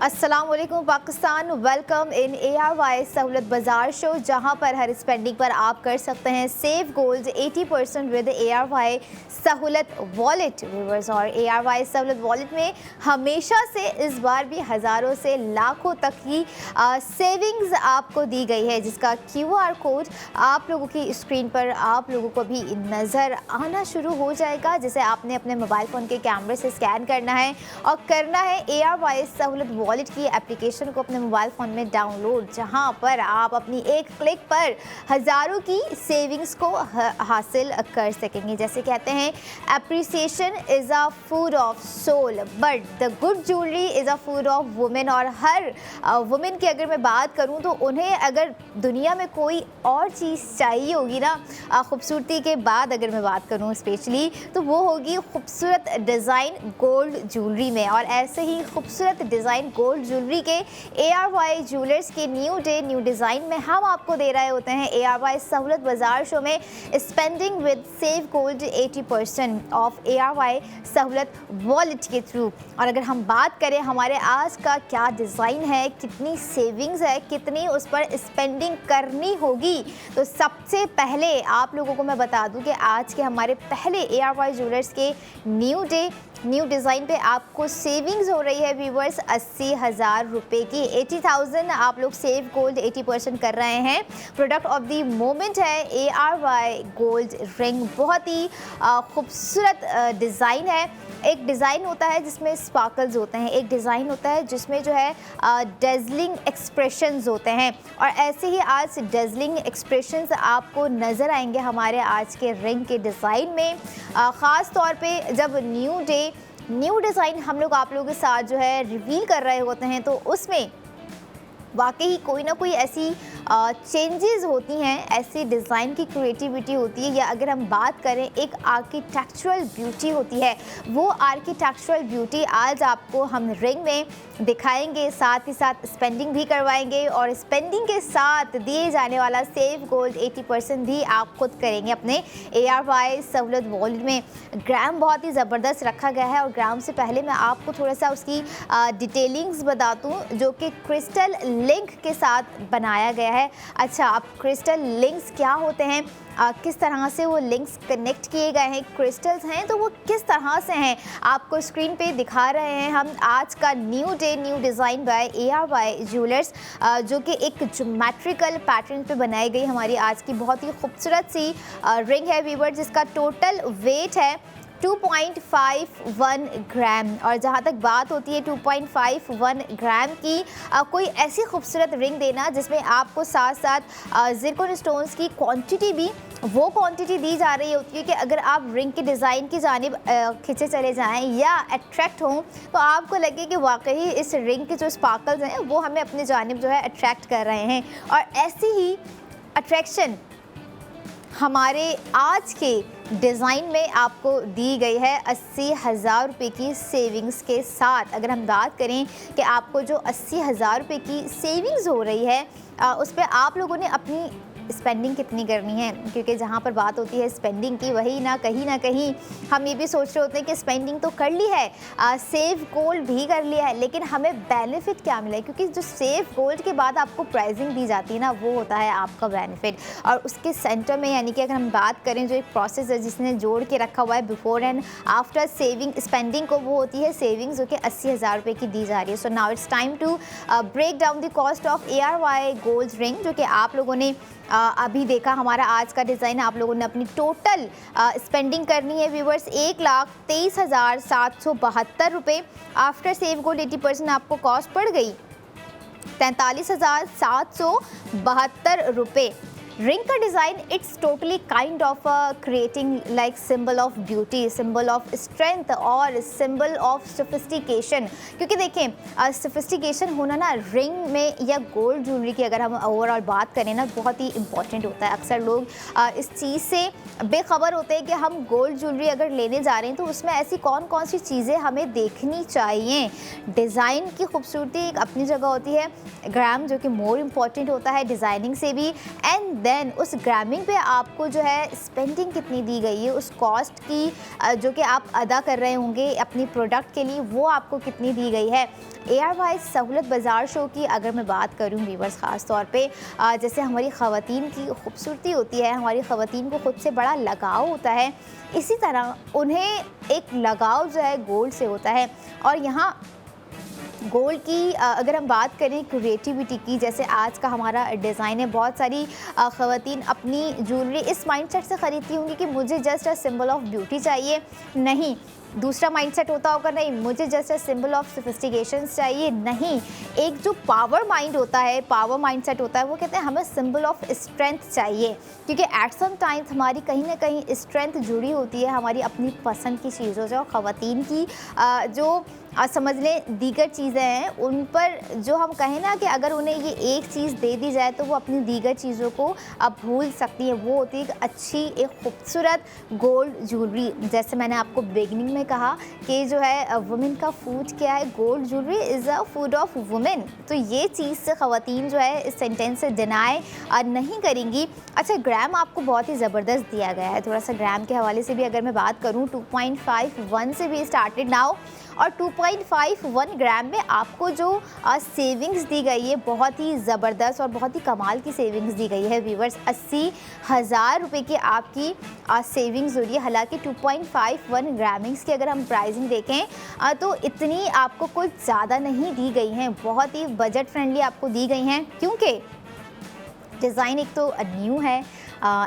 अस्सलामुअलैकुम Pakistan, welcome in ARY सहूलत बाज़ार शो, जहां पर हर स्पेंडिंग पर आप कर सकते हैं सेव गोल्ड 80% विद ARY सहूलत वॉलेट व्यूअर्स। और ARY सहूलत वॉलेट में हमेशा से इस बार भी हज़ारों से लाखों तक की सेविंग्स आपको दी गई है, जिसका QR कोड आप लोगों की स्क्रीन पर आप लोगों को भी नज़र आना शुरू हो जाएगा, जिसे आपने अपने मोबाइल फ़ोन के कैमरे से स्कैन करना है और करना है ARY सहूलत वॉलेट की एप्लीकेशन को अपने मोबाइल फ़ोन में डाउनलोड, जहां पर आप अपनी एक क्लिक पर हज़ारों की सेविंग्स को हासिल कर सकेंगे। जैसे कहते हैं, appreciation is a food of soul but the good jewellery is a food of women. और हर वुमेन की अगर मैं बात करूं तो उन्हें अगर दुनिया में कोई और चीज़ चाहिए होगी ना, खूबसूरती के बाद अगर मैं बात करूं स्पेशली, तो वो होगी खूबसूरत डिज़ाइन गोल्ड ज्वेलरी में। और ऐसे ही खूबसूरत डिज़ाइन गोल्ड ज्वेलरी के ARY ज्वेलर्स के न्यू डे न्यू डिज़ाइन में हम आपको दे रहे होते हैं ARY सहूलत बाज़ार शो में spending with save gold 80% of ARY सहूलत वॉलेट के थ्रू। और अगर हम बात करें हमारे आज का क्या डिज़ाइन है, कितनी सेविंग्स है, कितनी उस पर स्पेंडिंग करनी होगी, तो सबसे पहले आप लोगों को मैं बता दूं कि आज के हमारे पहले ARY ज्वेलर्स के न्यू डे न्यू डिज़ाइन पे आपको सेविंग्स हो रही है व्यूवर्स 80,000 रुपये की। 80,000 आप लोग सेव गोल्ड 80% कर रहे हैं। प्रोडक्ट ऑफ द मोमेंट है ARY गोल्ड रिंग। बहुत ही खूबसूरत डिज़ाइन है। एक डिज़ाइन होता है जिसमें स्पार्कल्स होते हैं, एक डिज़ाइन होता है जिसमें जो है डेज़लिंग एक्सप्रेशंस होते हैं, और ऐसे ही आज डेज़लिंग एक्सप्रेशंस आपको नज़र आएंगे हमारे आज के रिंग के डिज़ाइन में। ख़ास तौर पे जब न्यू डे न्यू डिज़ाइन हम लोग आप लोगों के साथ जो है रिवील कर रहे होते हैं, तो उसमें वाकई कोई ना कोई ऐसी चेंजेस होती हैं, ऐसी डिज़ाइन की क्रिएटिविटी होती है, या अगर हम बात करें एक आर्किटेक्चरल ब्यूटी होती है, वो आर्किटेक्चरल ब्यूटी आज आपको हम रिंग में दिखाएंगे, साथ ही साथ स्पेंडिंग भी करवाएंगे, और स्पेंडिंग के साथ दिए जाने वाला सेव गोल्ड 80% भी आप खुद करेंगे अपने ARY सहूलत वॉलेट में। ग्राम बहुत ही ज़बरदस्त रखा गया है, और ग्राम से पहले मैं आपको थोड़ा सा उसकी डिटेलिंग्स बता दूँ, जो कि क्रिस्टल लिंक के साथ बनाया गया है। अच्छा, अब क्रिस्टल लिंक्स क्या होते हैं, किस तरह से वो लिंक्स कनेक्ट किए गए हैं, क्रिस्टल्स हैं तो वो किस तरह से हैं, आपको स्क्रीन पे दिखा रहे हैं हम आज का new day new design by ARY jewellers, जो कि एक ज्योमेट्रिकल पैटर्न पे बनाई गई हमारी आज की बहुत ही खूबसूरत सी रिंग है व्यूअर, जिसका टोटल वेट है 2.51 ग्राम। और जहाँ तक बात होती है 2.51 ग्राम की, कोई ऐसी खूबसूरत रिंग देना जिसमें आपको साथ साथ ज़िरकॉन स्टोन्स की क्वांटिटी भी वो क्वांटिटी दी जा रही होती है कि अगर आप रिंग के डिज़ाइन की जानिब खिंचे चले जाएं या अट्रैक्ट हों, तो आपको लगे कि वाकई इस रिंग के जो स्पार्कल्स हैं वो हमें अपनी जानिब जो है अट्रैक्ट कर रहे हैं। और ऐसी ही अट्रैक्शन हमारे आज के डिज़ाइन में आपको दी गई है 80,000 रुपये की सेविंग्स के साथ। अगर हम बात करें कि आपको जो 80,000 रुपये की सेविंग्स हो रही है, उस पर आप लोगों ने अपनी स्पेंडिंग कितनी करनी है, क्योंकि जहाँ पर बात होती है स्पेंडिंग की, वही ना कहीं हम ये भी सोच रहे होते हैं कि स्पेंडिंग तो कर ली है, सेव गोल्ड भी कर लिया है, लेकिन हमें बेनिफिट क्या मिला है, क्योंकि जो सेव गोल्ड के बाद आपको प्राइजिंग दी जाती है ना, वो होता है आपका बेनिफिट। और उसके सेंटर में, यानी कि अगर हम बात करें जो एक प्रोसेस है जिसने जोड़ के रखा हुआ है before and after saving spending को, वो होती है सेविंग्स, जो कि 80,000 रुपये की दी जा रही है। So now it's time to break down the cost of ARY gold ring, जो कि आप लोगों ने अभी देखा हमारा आज का डिज़ाइन। आप लोगों ने अपनी टोटल स्पेंडिंग करनी है व्यूवर्स 1,23,772 रुपये। आफ्टर सेव गोल्ड 80% आपको कॉस्ट पड़ गई 43,772 रुपये। रिंग का design it's totally kind of creating like symbol of beauty, symbol of strength और सिंबल ऑफ सोफिस्टिकेशन। क्योंकि देखें, सोफिस्टिकेशन होना ना रिंग में या गोल्ड ज्वेलरी की अगर हम ओवरऑल बात करें ना, बहुत ही इंपॉर्टेंट होता है। अक्सर लोग इस चीज़ से बेखबर होते हैं कि हम गोल्ड ज्वेलरी अगर लेने जा रहे हैं तो उसमें ऐसी कौन कौन सी चीज़ें हमें देखनी चाहिए। डिज़ाइन की खूबसूरती एक अपनी जगह होती है, ग्राम जो कि मोर इम्पॉर्टेंट होता है डिज़ाइनिंग से भी, एंड देन उस ग्रामिंग पे आपको जो है स्पेंडिंग कितनी दी गई है, उस कॉस्ट की जो कि आप अदा कर रहे होंगे अपनी प्रोडक्ट के लिए, वो आपको कितनी दी गई है। ARY सहूलत बाज़ार शो की अगर मैं बात करूं व्यूवर्स, ख़ास तौर पे जैसे हमारी ख़वातीन की खूबसूरती होती है, हमारी ख़वातीन को ख़ुद से बड़ा लगाव होता है, इसी तरह उन्हें एक लगाव जो है गोल्ड से होता है। और यहाँ गोल्ड की अगर हम बात करें क्रिएटिविटी की, जैसे आज का हमारा डिज़ाइन है, बहुत सारी ख़वातीन अपनी ज्वेलरी इस माइंडसेट से ख़रीदती होंगी कि मुझे just a symbol of beauty चाहिए। नहीं, दूसरा माइंडसेट होता होगा, नहीं मुझे जस्ट अ सिंबल ऑफ सोफिस्टिकेशंस चाहिए। नहीं, एक जो पावर माइंड होता है, पावर माइंडसेट होता है, वो कहते हैं हमें सिंबल ऑफ स्ट्रेंथ चाहिए, क्योंकि एट सम टाइम हमारी कहीं ना कहीं स्ट्रेंथ जुड़ी होती है हमारी अपनी पसंद की चीज़ों से। और ख़वातीन की जो समझ लें दीगर चीज़ें हैं, उन पर जो हम कहें ना कि अगर उन्हें ये एक चीज़ दे दी जाए तो वो अपनी दीगर चीज़ों को अब भूल सकती है। वो होती है एक अच्छी, एक खूबसूरत गोल्ड ज्वेलरी। जैसे मैंने आपको बिगनिंग में कहा कि जो है वुमेन का फूड क्या है, gold jewellery is a food of women. तो ये चीज़ से ख़वातीन जो है इस सेंटेंस से डिनाई नहीं करेंगी। अच्छा, ग्राम आपको बहुत ही ज़बरदस्त दिया गया है। थोड़ा सा ग्राम के हवाले से भी अगर मैं बात करूँ, 2.51 से भी स्टार्टेड नाउ, और 2.51 ग्राम में आपको जो सेविंग्स दी गई है बहुत ही ज़बरदस्त और बहुत ही कमाल की सेविंग्स दी गई है व्यूवर्स। 80,000 रुपये की आपकी सेविंग्स हो रही है। हालांकि 2.51 ग्रामिंग्स की अगर हम प्राइसिंग देखें तो इतनी आपको कुछ ज़्यादा नहीं दी गई हैं, बहुत ही बजट फ्रेंडली आपको दी गई हैं, क्योंकि डिज़ाइन एक तो न्यू है,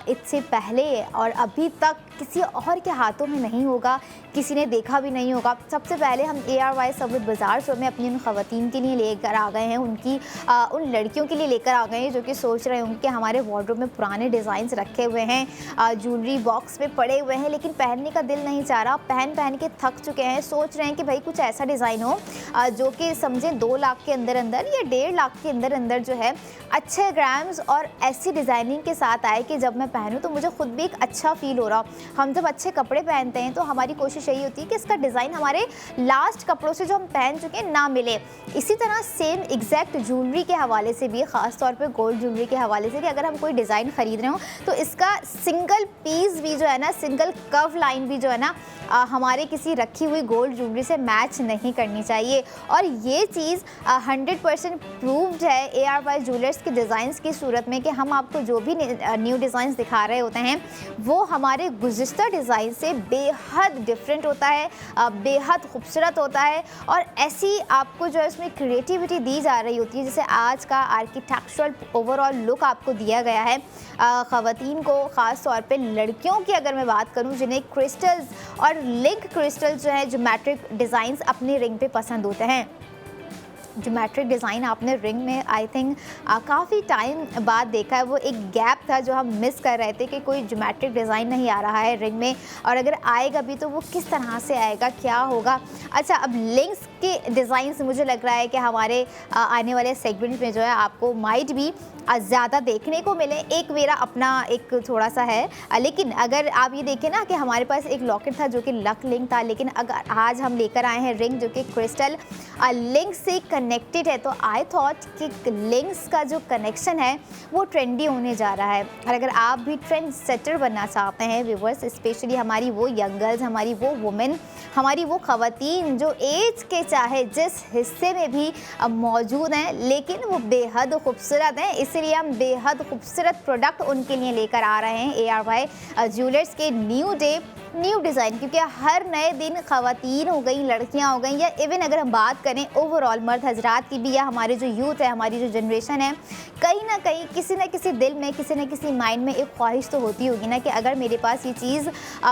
इससे पहले और अभी तक किसी और के हाथों में नहीं होगा, किसी ने देखा भी नहीं होगा। सबसे पहले हम ARY सहूलत बाज़ार शो में अपनी उन ख़वातीन के लिए लेकर आ गए हैं, उनकी उन लड़कियों के लिए लेकर आ गए हैं जो कि सोच रहे होंगे कि हमारे वार्डरोब में पुराने डिज़ाइंस रखे हुए हैं, ज्वेलरी बॉक्स में पड़े हुए हैं, लेकिन पहनने का दिल नहीं चाह रहा, पहन के थक चुके हैं, सोच रहे हैं कि भाई कुछ ऐसा डिज़ाइन हो जो कि समझें 2 लाख के अंदर अंदर या 1.5 लाख के अंदर अंदर जो है अच्छे ग्राम्स और ऐसी डिज़ाइनिंग के साथ आए कि जब मैं पहनूँ तो मुझे खुद भी एक अच्छा फ़ील हो रहा। हम जब अच्छे कपड़े पहनते हैं तो हमारी कोशिश यही होती है कि इसका डिज़ाइन हमारे लास्ट कपड़ों से जो हम पहन चुके हैं ना मिले। इसी तरह सेम एग्जैक्ट ज्वेलरी के हवाले से भी, ख़ास तौर पे गोल्ड ज्वेलरी के हवाले से भी, अगर हम कोई डिज़ाइन ख़रीद रहे हो तो इसका सिंगल पीस भी जो है ना, सिंगल कर्व लाइन भी जो है ना हमारे किसी रखी हुई गोल्ड ज्वेलरी से मैच नहीं करनी चाहिए। और ये चीज़ 100% प्रूव्ड है ARY ज्वेलर्स के डिज़ाइंस की सूरत में कि हम आपको जो भी न्यू डिज़ाइंस दिखा रहे होते हैं वो हमारे गुज़िश्ता डिज़ाइन से बेहद डिफरेंट होता है, बेहद खूबसूरत होता है, और ऐसी आपको जो है इसमें क्रिएटिविटी दी जा रही होती है। जैसे आज का आर्किटेक्चरल ओवरऑल लुक आपको दिया गया है ख़वातीन को, ख़ास तौर पे लड़कियों की अगर मैं बात करूं जिन्हें क्रिस्टल्स और लिंक क्रिस्टल्स जो है ज्योमेट्रिक डिज़ाइंस अपनी रिंग पे पसंद होते हैं। ज्योमेट्रिक डिज़ाइन आपने रिंग में आई थिंक काफ़ी टाइम बाद देखा है, वो एक गैप था जो हम मिस कर रहे थे कि कोई ज्योमेट्रिक डिज़ाइन नहीं आ रहा है रिंग में, और अगर आएगा भी तो वो किस तरह से आएगा, क्या होगा। अच्छा, अब लिंक्स के डिज़ाइन से मुझे लग रहा है कि हमारे आने वाले सेगमेंट में जो है आपको माइट भी ज़्यादा देखने को मिले। एक मेरा अपना एक थोड़ा सा है, लेकिन अगर आप ये देखें ना कि हमारे पास एक लॉकेट था जो कि लक लिंक था, लेकिन अगर आज हम लेकर आए हैं रिंग जो कि क्रिस्टल लिंक से कनेक्टेड है, तो आई थॉट कि लिंक्स का जो कनेक्शन है वो ट्रेंडी होने जा रहा है। और अगर आप भी ट्रेंड सेटर बनना चाहते हैं व्यूवर्स, स्पेशली हमारी वो यंग गर्ल्स, हमारी वो वुमेन, हमारी वो ख़वातीन जो एज के चाहे जिस हिस्से में भी मौजूद हैं लेकिन वो बेहद खूबसूरत हैं, इसलिए हम बेहद खूबसूरत प्रोडक्ट उनके लिए लेकर आ रहे हैं ARY ज्वेलर्स के न्यू डे न्यू डिज़ाइन। क्योंकि हर नए दिन ख़वातीन हो गई, लड़कियां हो गई, या इवन अगर हम बात करें ओवरऑल मर्द हजरात की भी, या हमारे जो यूथ है, हमारी जो जनरेशन है, कहीं ना कहीं किसी न किसी दिल में, किसी न किसी माइंड में एक ख्वाहिश तो होती होगी ना कि अगर मेरे पास ये चीज़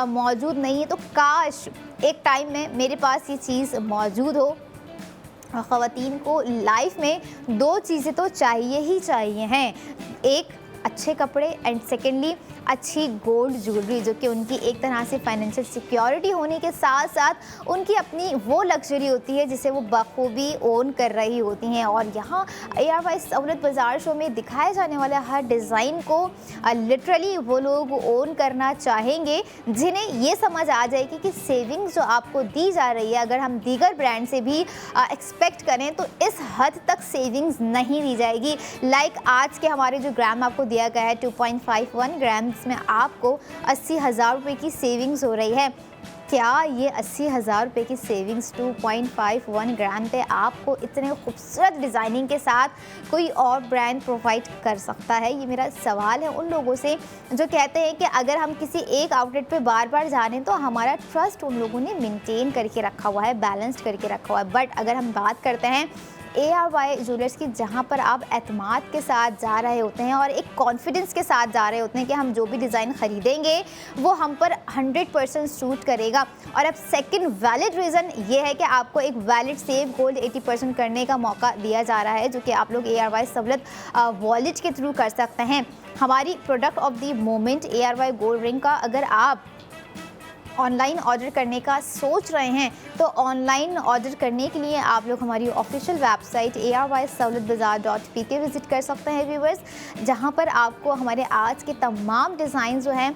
मौजूद नहीं है तो काश एक टाइम में मेरे पास ये चीज़ मौजूद हो। ख़वातीन को लाइफ में 2 चीज़ें तो चाहिए ही चाहिए हैं, एक अच्छे कपड़े एंड सेकेंडली अच्छी गोल्ड ज्वेलरी, जो कि उनकी एक तरह से फाइनेंशियल सिक्योरिटी होने के साथ साथ उनकी अपनी वो लग्जरी होती है जिसे वो बखूबी ओन कर रही होती हैं। और यहाँ ARY सहूलत बाज़ार शो में दिखाए जाने वाले हर डिज़ाइन को लिटरली वो लोग ओन करना चाहेंगे जिन्हें ये समझ आ जाएगी कि सेविंग्स जो आपको दी जा रही है, अगर हम दीगर ब्रांड से भी एक्सपेक्ट करें तो इस हद तक सेविंग्स नहीं दी जाएगी। लाइक आज के हमारे जो ग्राम आपको दिया गया है 2.51 ग्राम, में आपको 80,000 रुपये की सेविंग्स हो रही है। क्या ये 80,000 रुपये की सेविंग्स 2.51 ग्राम पे आपको इतने खूबसूरत डिज़ाइनिंग के साथ कोई और ब्रांड प्रोवाइड कर सकता है? ये मेरा सवाल है उन लोगों से जो कहते हैं कि अगर हम किसी एक आउटलेट पे बार बार जाने तो हमारा ट्रस्ट उन लोगों ने मेंटेन करके रखा हुआ है, बैलेंस्ड करके रखा हुआ है। बट अगर हम बात करते हैं ARY ज्वेलर्स की, जहाँ पर आप एतमाद के साथ जा रहे होते हैं और एक कॉन्फिडेंस के साथ जा रहे होते हैं कि हम जो भी डिज़ाइन ख़रीदेंगे वो हम पर 100% सूट करेगा। और अब सेकंड वैलिड रीज़न ये है कि आपको एक वैलिड सेव गोल्ड 80% करने का मौका दिया जा रहा है, जो कि आप लोग ARY सहूलत वॉलेट के थ्रू कर सकते हैं। हमारी product of the moment ARY gold ring का अगर आप ऑनलाइन ऑर्डर करने का सोच रहे हैं तो ऑनलाइन ऑर्डर करने के लिए आप लोग हमारी ऑफिशियल वेबसाइट ARYSahullatbazaar.pk विज़िट कर सकते हैं व्यूवर्स, जहां पर आपको हमारे आज के तमाम डिज़ाइन जो हैं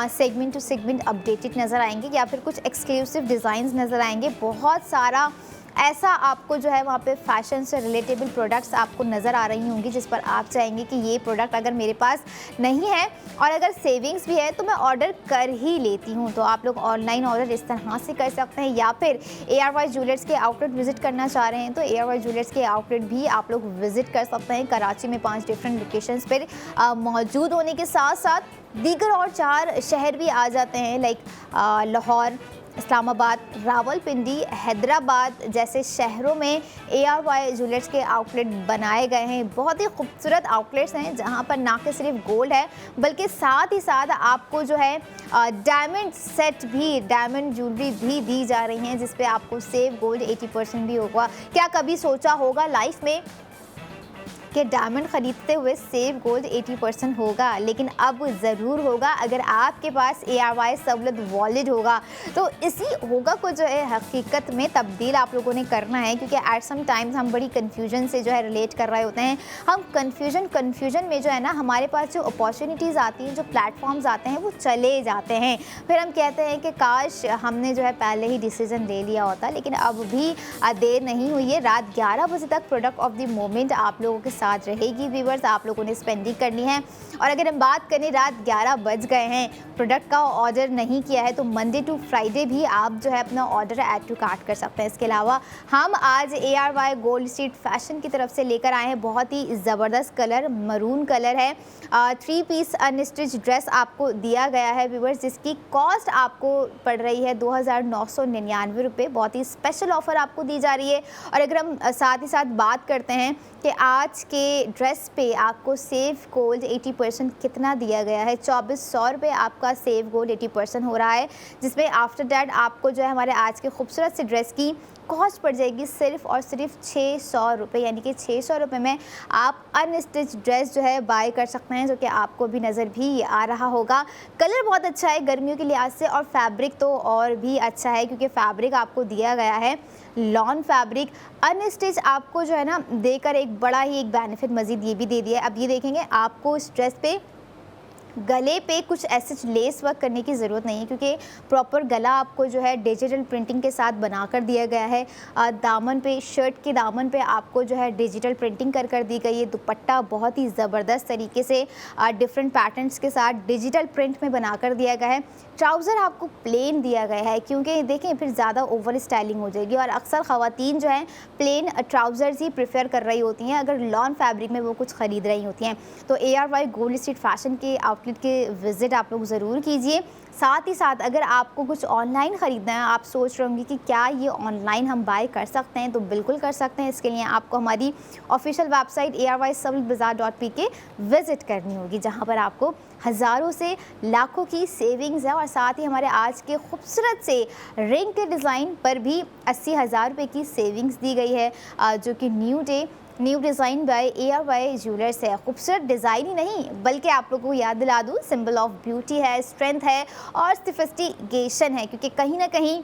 सेगमेंट टू सेगमेंट अपडेटेड नज़र आएंगे या फिर कुछ एक्सक्लूसिव डिज़ाइंस नज़र आएंगे। बहुत सारा ऐसा आपको जो है वहाँ पे फैशन से रिलेटेबल प्रोडक्ट्स आपको नज़र आ रही होंगी जिस पर आप चाहेंगे कि ये प्रोडक्ट अगर मेरे पास नहीं है और अगर सेविंग्स भी है तो मैं ऑर्डर कर ही लेती हूँ। तो आप लोग ऑनलाइन ऑर्डर इस तरह से कर सकते हैं, या फिर ARY ज्वेलर्स के आउटलेट विजिट करना चाह रहे हैं तो ARY ज्वेलर्स के आउटलेट भी आप लोग विजिट कर सकते हैं। कराची में 5 डिफरेंट लोकेशंस पर मौजूद होने के साथ साथ दीगर और 4 शहर भी आ जाते हैं, लाइक लाहौर, इस्लामाबाद, रावलपिंडी, हैदराबाद जैसे शहरों में ARY ज्वेलर्स के आउटलेट बनाए गए हैं। बहुत ही खूबसूरत आउटलेट्स हैं जहां पर ना कि सिर्फ गोल्ड है बल्कि साथ ही साथ आपको जो है डायमंड सेट भी, डायमंड ज्वेलरी भी दी जा रही हैं जिस पे आपको सेव गोल्ड 80% भी होगा। क्या कभी सोचा होगा लाइफ में कि डायमंड ख़रीदते हुए सेव गोल्ड 80% होगा? लेकिन अब ज़रूर होगा अगर आपके पास ARY सहूलत वॉलेट होगा। तो इसी होगा को जो है हकीकत में तब्दील आप लोगों ने करना है, क्योंकि एट सम टाइम्स हम बड़ी कन्फ्यूजन से जो है रिलेट कर रहे होते हैं। हम कन्फ्यूजन में जो है ना हमारे पास जो अपॉर्चुनिटीज़ आती हैं, जो प्लेटफॉर्म्स आते हैं वो चले जाते हैं। फिर हम कहते हैं कि काश हमने जो है पहले ही डिसीज़न ले लिया होता, लेकिन अब भी देर नहीं हुई है। रात 11 बजे तक प्रोडक्ट ऑफ द मोमेंट आप लोगों के साथ रहेगी व्यूवर्स, आप लोगों ने स्पेंडिंग करनी है। और अगर हम बात करें रात 11 बज गए हैं, प्रोडक्ट का ऑर्डर नहीं किया है तो मंडे टू फ्राइडे भी आप जो है अपना ऑर्डर ऐड टू कार्ट कर सकते हैं। इसके अलावा हम आज ARY गोल्ड स्ट्रीट फैशन की तरफ से लेकर आए हैं बहुत ही ज़बरदस्त कलर, मरून कलर है। 3 पीस अनस्टिच ड्रेस आपको दिया गया है व्यूवर्स, जिसकी कॉस्ट आपको पड़ रही है 2,999 रुपये। बहुत ही स्पेशल ऑफ़र आपको दी जा रही है। और अगर हम साथ ही साथ बात करते हैं कि आज के ड्रेस पे आपको सेव गोल्ड 80% कितना दिया गया है, 2400 रुपये आपका सेव गोल्ड 80% हो रहा है, जिसमें आफ्टर डैट आपको जो है हमारे आज के खूबसूरत से ड्रेस की कॉस्ट पड़ जाएगी सिर्फ और सिर्फ 600 रुपये। यानी कि 600 रुपये में आप अनस्टिच ड्रेस जो है बाय कर सकते हैं, जो कि आपको भी नज़र भी आ रहा होगा। कलर बहुत अच्छा है गर्मियों के लिहाज से, और फैब्रिक तो और भी अच्छा है क्योंकि फैब्रिक आपको दिया गया है लॉन फैब्रिक। अनस्टिच आपको जो है ना देकर एक बड़ा ही एक बेनिफिट मज़ीद ये भी दे दिया है। अब ये देखेंगे आपको इस ड्रेस पे गले पे कुछ ऐसे लेस वर्क करने की ज़रूरत नहीं है, क्योंकि प्रॉपर गला आपको जो है डिजिटल प्रिंटिंग के साथ बनाकर दिया गया है। दामन पे, शर्ट के दामन पे आपको जो है डिजिटल प्रिंटिंग कर दी गई है। दुपट्टा बहुत ही ज़बरदस्त तरीके से डिफरेंट पैटर्न्स के साथ डिजिटल प्रिंट में बनाकर दिया गया है। ट्राउज़र आपको प्लेन दिया गया है, क्योंकि देखें फिर ज़्यादा ओवर स्टाइलिंग हो जाएगी और अक्सर ख़वातीन जो हैं प्लेन ट्राउज़र्स ही प्रेफर कर रही होती हैं अगर लॉन फैब्रिक में वो कुछ ख़रीद रही होती हैं। तो ARY गोल्ड स्ट्रीट फैशन के आउटलेट के विज़िट आप लोग ज़रूर कीजिए। साथ ही साथ अगर आपको कुछ ऑनलाइन ख़रीदना है, आप सोच रहे होंगे कि क्या ये ऑनलाइन हम बाय कर सकते हैं, तो बिल्कुल कर सकते हैं। इसके लिए आपको हमारी ऑफिशियल वेबसाइट ARYSahullatbazaar.pk विज़िट करनी होगी, जहां पर आपको हज़ारों से लाखों की सेविंग्स है। और साथ ही हमारे आज के खूबसूरत से रिंग के डिज़ाइन पर भी 80,000 रुपये की सेविंग्स दी गई है, जो कि new day new design by ARY jewellers है। खूबसूरत डिज़ाइन ही नहीं बल्कि आप लोगों को याद दिला दूँ, सिंबल ऑफ ब्यूटी है, स्ट्रेंथ है और सोफिस्टिकेशन है, क्योंकि कहीं ना कहीं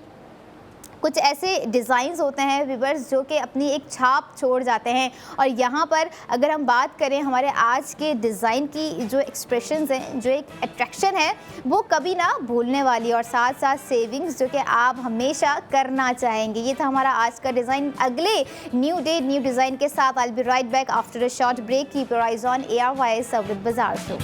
कुछ ऐसे डिज़ाइंस होते हैं व्यूअर्स जो कि अपनी एक छाप छोड़ जाते हैं। और यहाँ पर अगर हम बात करें हमारे आज के डिज़ाइन की जो एक्सप्रेशंस हैं, जो एक अट्रैक्शन है, वो कभी ना भूलने वाली, और साथ साथ सेविंग्स जो कि आप हमेशा करना चाहेंगे। ये था हमारा आज का डिज़ाइन। अगले न्यू डे न्यू डिज़ाइन के साथ I will be right back after a short break. Keep your eyes on ARY Sahulat Bazaar show.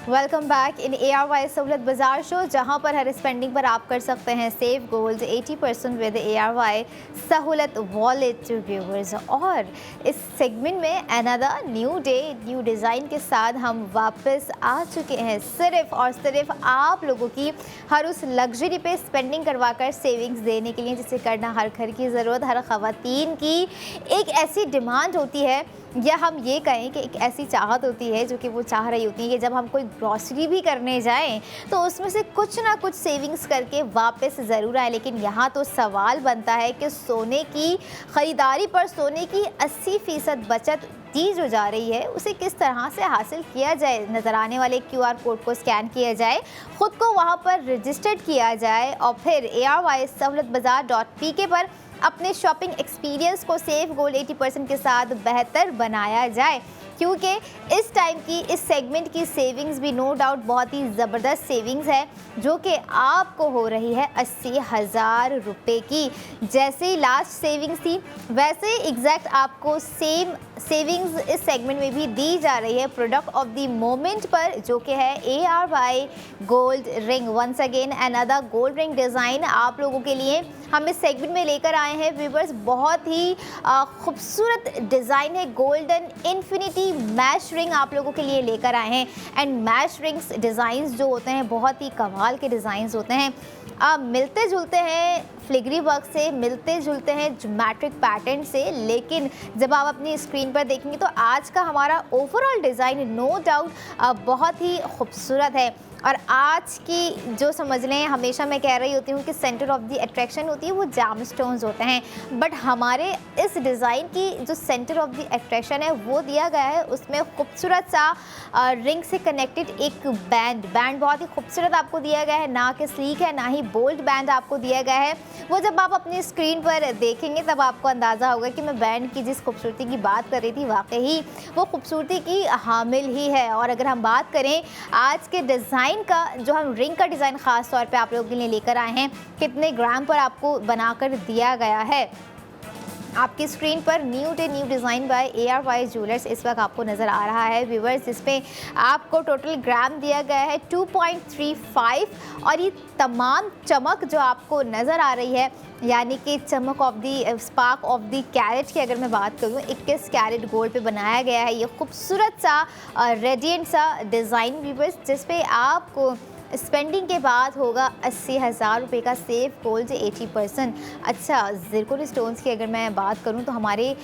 Welcome back in ARY Sahulat Bazaar show, जहां पर हर स्पेंडिंग पर आप कर सकते हैं सेव गोल्ड 80% विद ARY सहूलत वॉलेट व्यूवर्स। और इस सेगमेंट में another new day new design के साथ हम वापस आ चुके हैं, सिर्फ और सिर्फ आप लोगों की हर उस लग्जरी पे स्पेंडिंग करवा कर सेविंग्स देने के लिए, जिसे करना हर घर की ज़रूरत, हर ख़वातीन की एक ऐसी डिमांड होती है, या हम ये कहें कि एक ऐसी चाहत होती है जो कि वो चाह रही होती है कि जब हम कोई ग्रॉसरी भी करने जाएं तो उसमें से कुछ ना कुछ सेविंग्स करके वापस ज़रूर आए। लेकिन यहाँ तो सवाल बनता है कि सोने की ख़रीदारी पर सोने की 80% बचत दी जो जा रही है, उसे किस तरह से हासिल किया जाए। नज़र आने वाले QR कोड को स्कैन किया जाए, ख़ुद को वहाँ पर रजिस्टर्ड किया जाए और फिर ARYSahultbazaar.pk पर अपने शॉपिंग एक्सपीरियंस को सेव गोल्ड 80% के साथ बेहतर बनाया जाए, क्योंकि इस टाइम की इस सेगमेंट की सेविंग्स भी नो डाउट बहुत ही ज़बरदस्त सेविंग्स है, जो कि आपको हो रही है 80,000 रुपये की। जैसे ही लास्ट सेविंग्स थी वैसे ही एग्जैक्ट आपको सेम सेविंग्स इस सेगमेंट में भी दी जा रही है प्रोडक्ट ऑफ द मोमेंट पर, जो कि है ARY gold ring. Once again another gold ring design आप लोगों के लिए हम इस सेगमेंट में लेकर आए हैं व्यूवर्स। बहुत ही खूबसूरत डिज़ाइन है, गोल्डन इन्फिनिटी मैश रिंग आप लोगों के लिए लेकर आए हैं। एंड मैश रिंग्स डिज़ाइंस जो होते हैं बहुत ही कमाल के डिज़ाइंस होते हैं, मिलते जुलते हैं फ्लिग्री वर्क से, मिलते जुलते हैं ज्योमेट्रिक पैटर्न से, लेकिन जब आप अपनी स्क्रीन पर देखेंगे तो आज का हमारा ओवरऑल डिज़ाइन नो डाउट बहुत ही खूबसूरत है। और आज की जो समझ लें, हमेशा मैं कह रही होती हूँ कि सेंटर ऑफ द अट्रैक्शन होती है वो जैम स्टोन्स होते हैं, बट हमारे इस डिज़ाइन की जो सेंटर ऑफ द अट्रैक्शन है वो दिया गया है, उसमें खूबसूरत सा रिंग से कनेक्टेड एक बैंड बहुत ही खूबसूरत आपको दिया गया है, ना कि स्लीक है ना ही बोल्ड बैंड आपको दिया गया है। वो जब आप अपनी स्क्रीन पर देखेंगे तब आपको अंदाज़ा होगा कि मैं बैंड की जिस खूबसूरती की बात कर रही थी वाकई वो खूबसूरती की हामिल ही है। और अगर हम बात करें आज के डिज़ाइन का, जो हम रिंग का डिज़ाइन ख़ास तौर पे आप लोगों के लिए लेकर आए हैं, कितने ग्राम पर आपको बनाकर दिया गया है, आपकी स्क्रीन पर new day new design by ARY jewellers इस वक्त आपको नज़र आ रहा है व्यूवर्स, जिसमें आपको टोटल ग्राम दिया गया है 2.35। और ये तमाम चमक जो आपको नज़र आ रही है, यानी कि चमक of the spark of the carat की अगर मैं बात करूँ, 21 कैरेट गोल्ड पे बनाया गया है ये खूबसूरत सा रेडिएंट सा डिज़ाइन व्यूवर्स, जिस पे आपको स्पेंडिंग के बाद होगा 80,000 रुपये का सेव गोल्ड 80%। अच्छा, ज़िरकोन स्टोन्स की अगर मैं बात करूं तो हमारे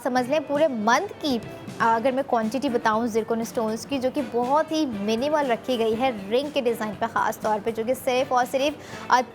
समझ लें पूरे मंथ की अगर मैं क्वांटिटी बताऊं ज़िरकोन स्टोन्स की, जो कि बहुत ही मिनिमल रखी गई है रिंग के डिज़ाइन पर ख़ास तौर पे, जो कि सिर्फ और सिर्फ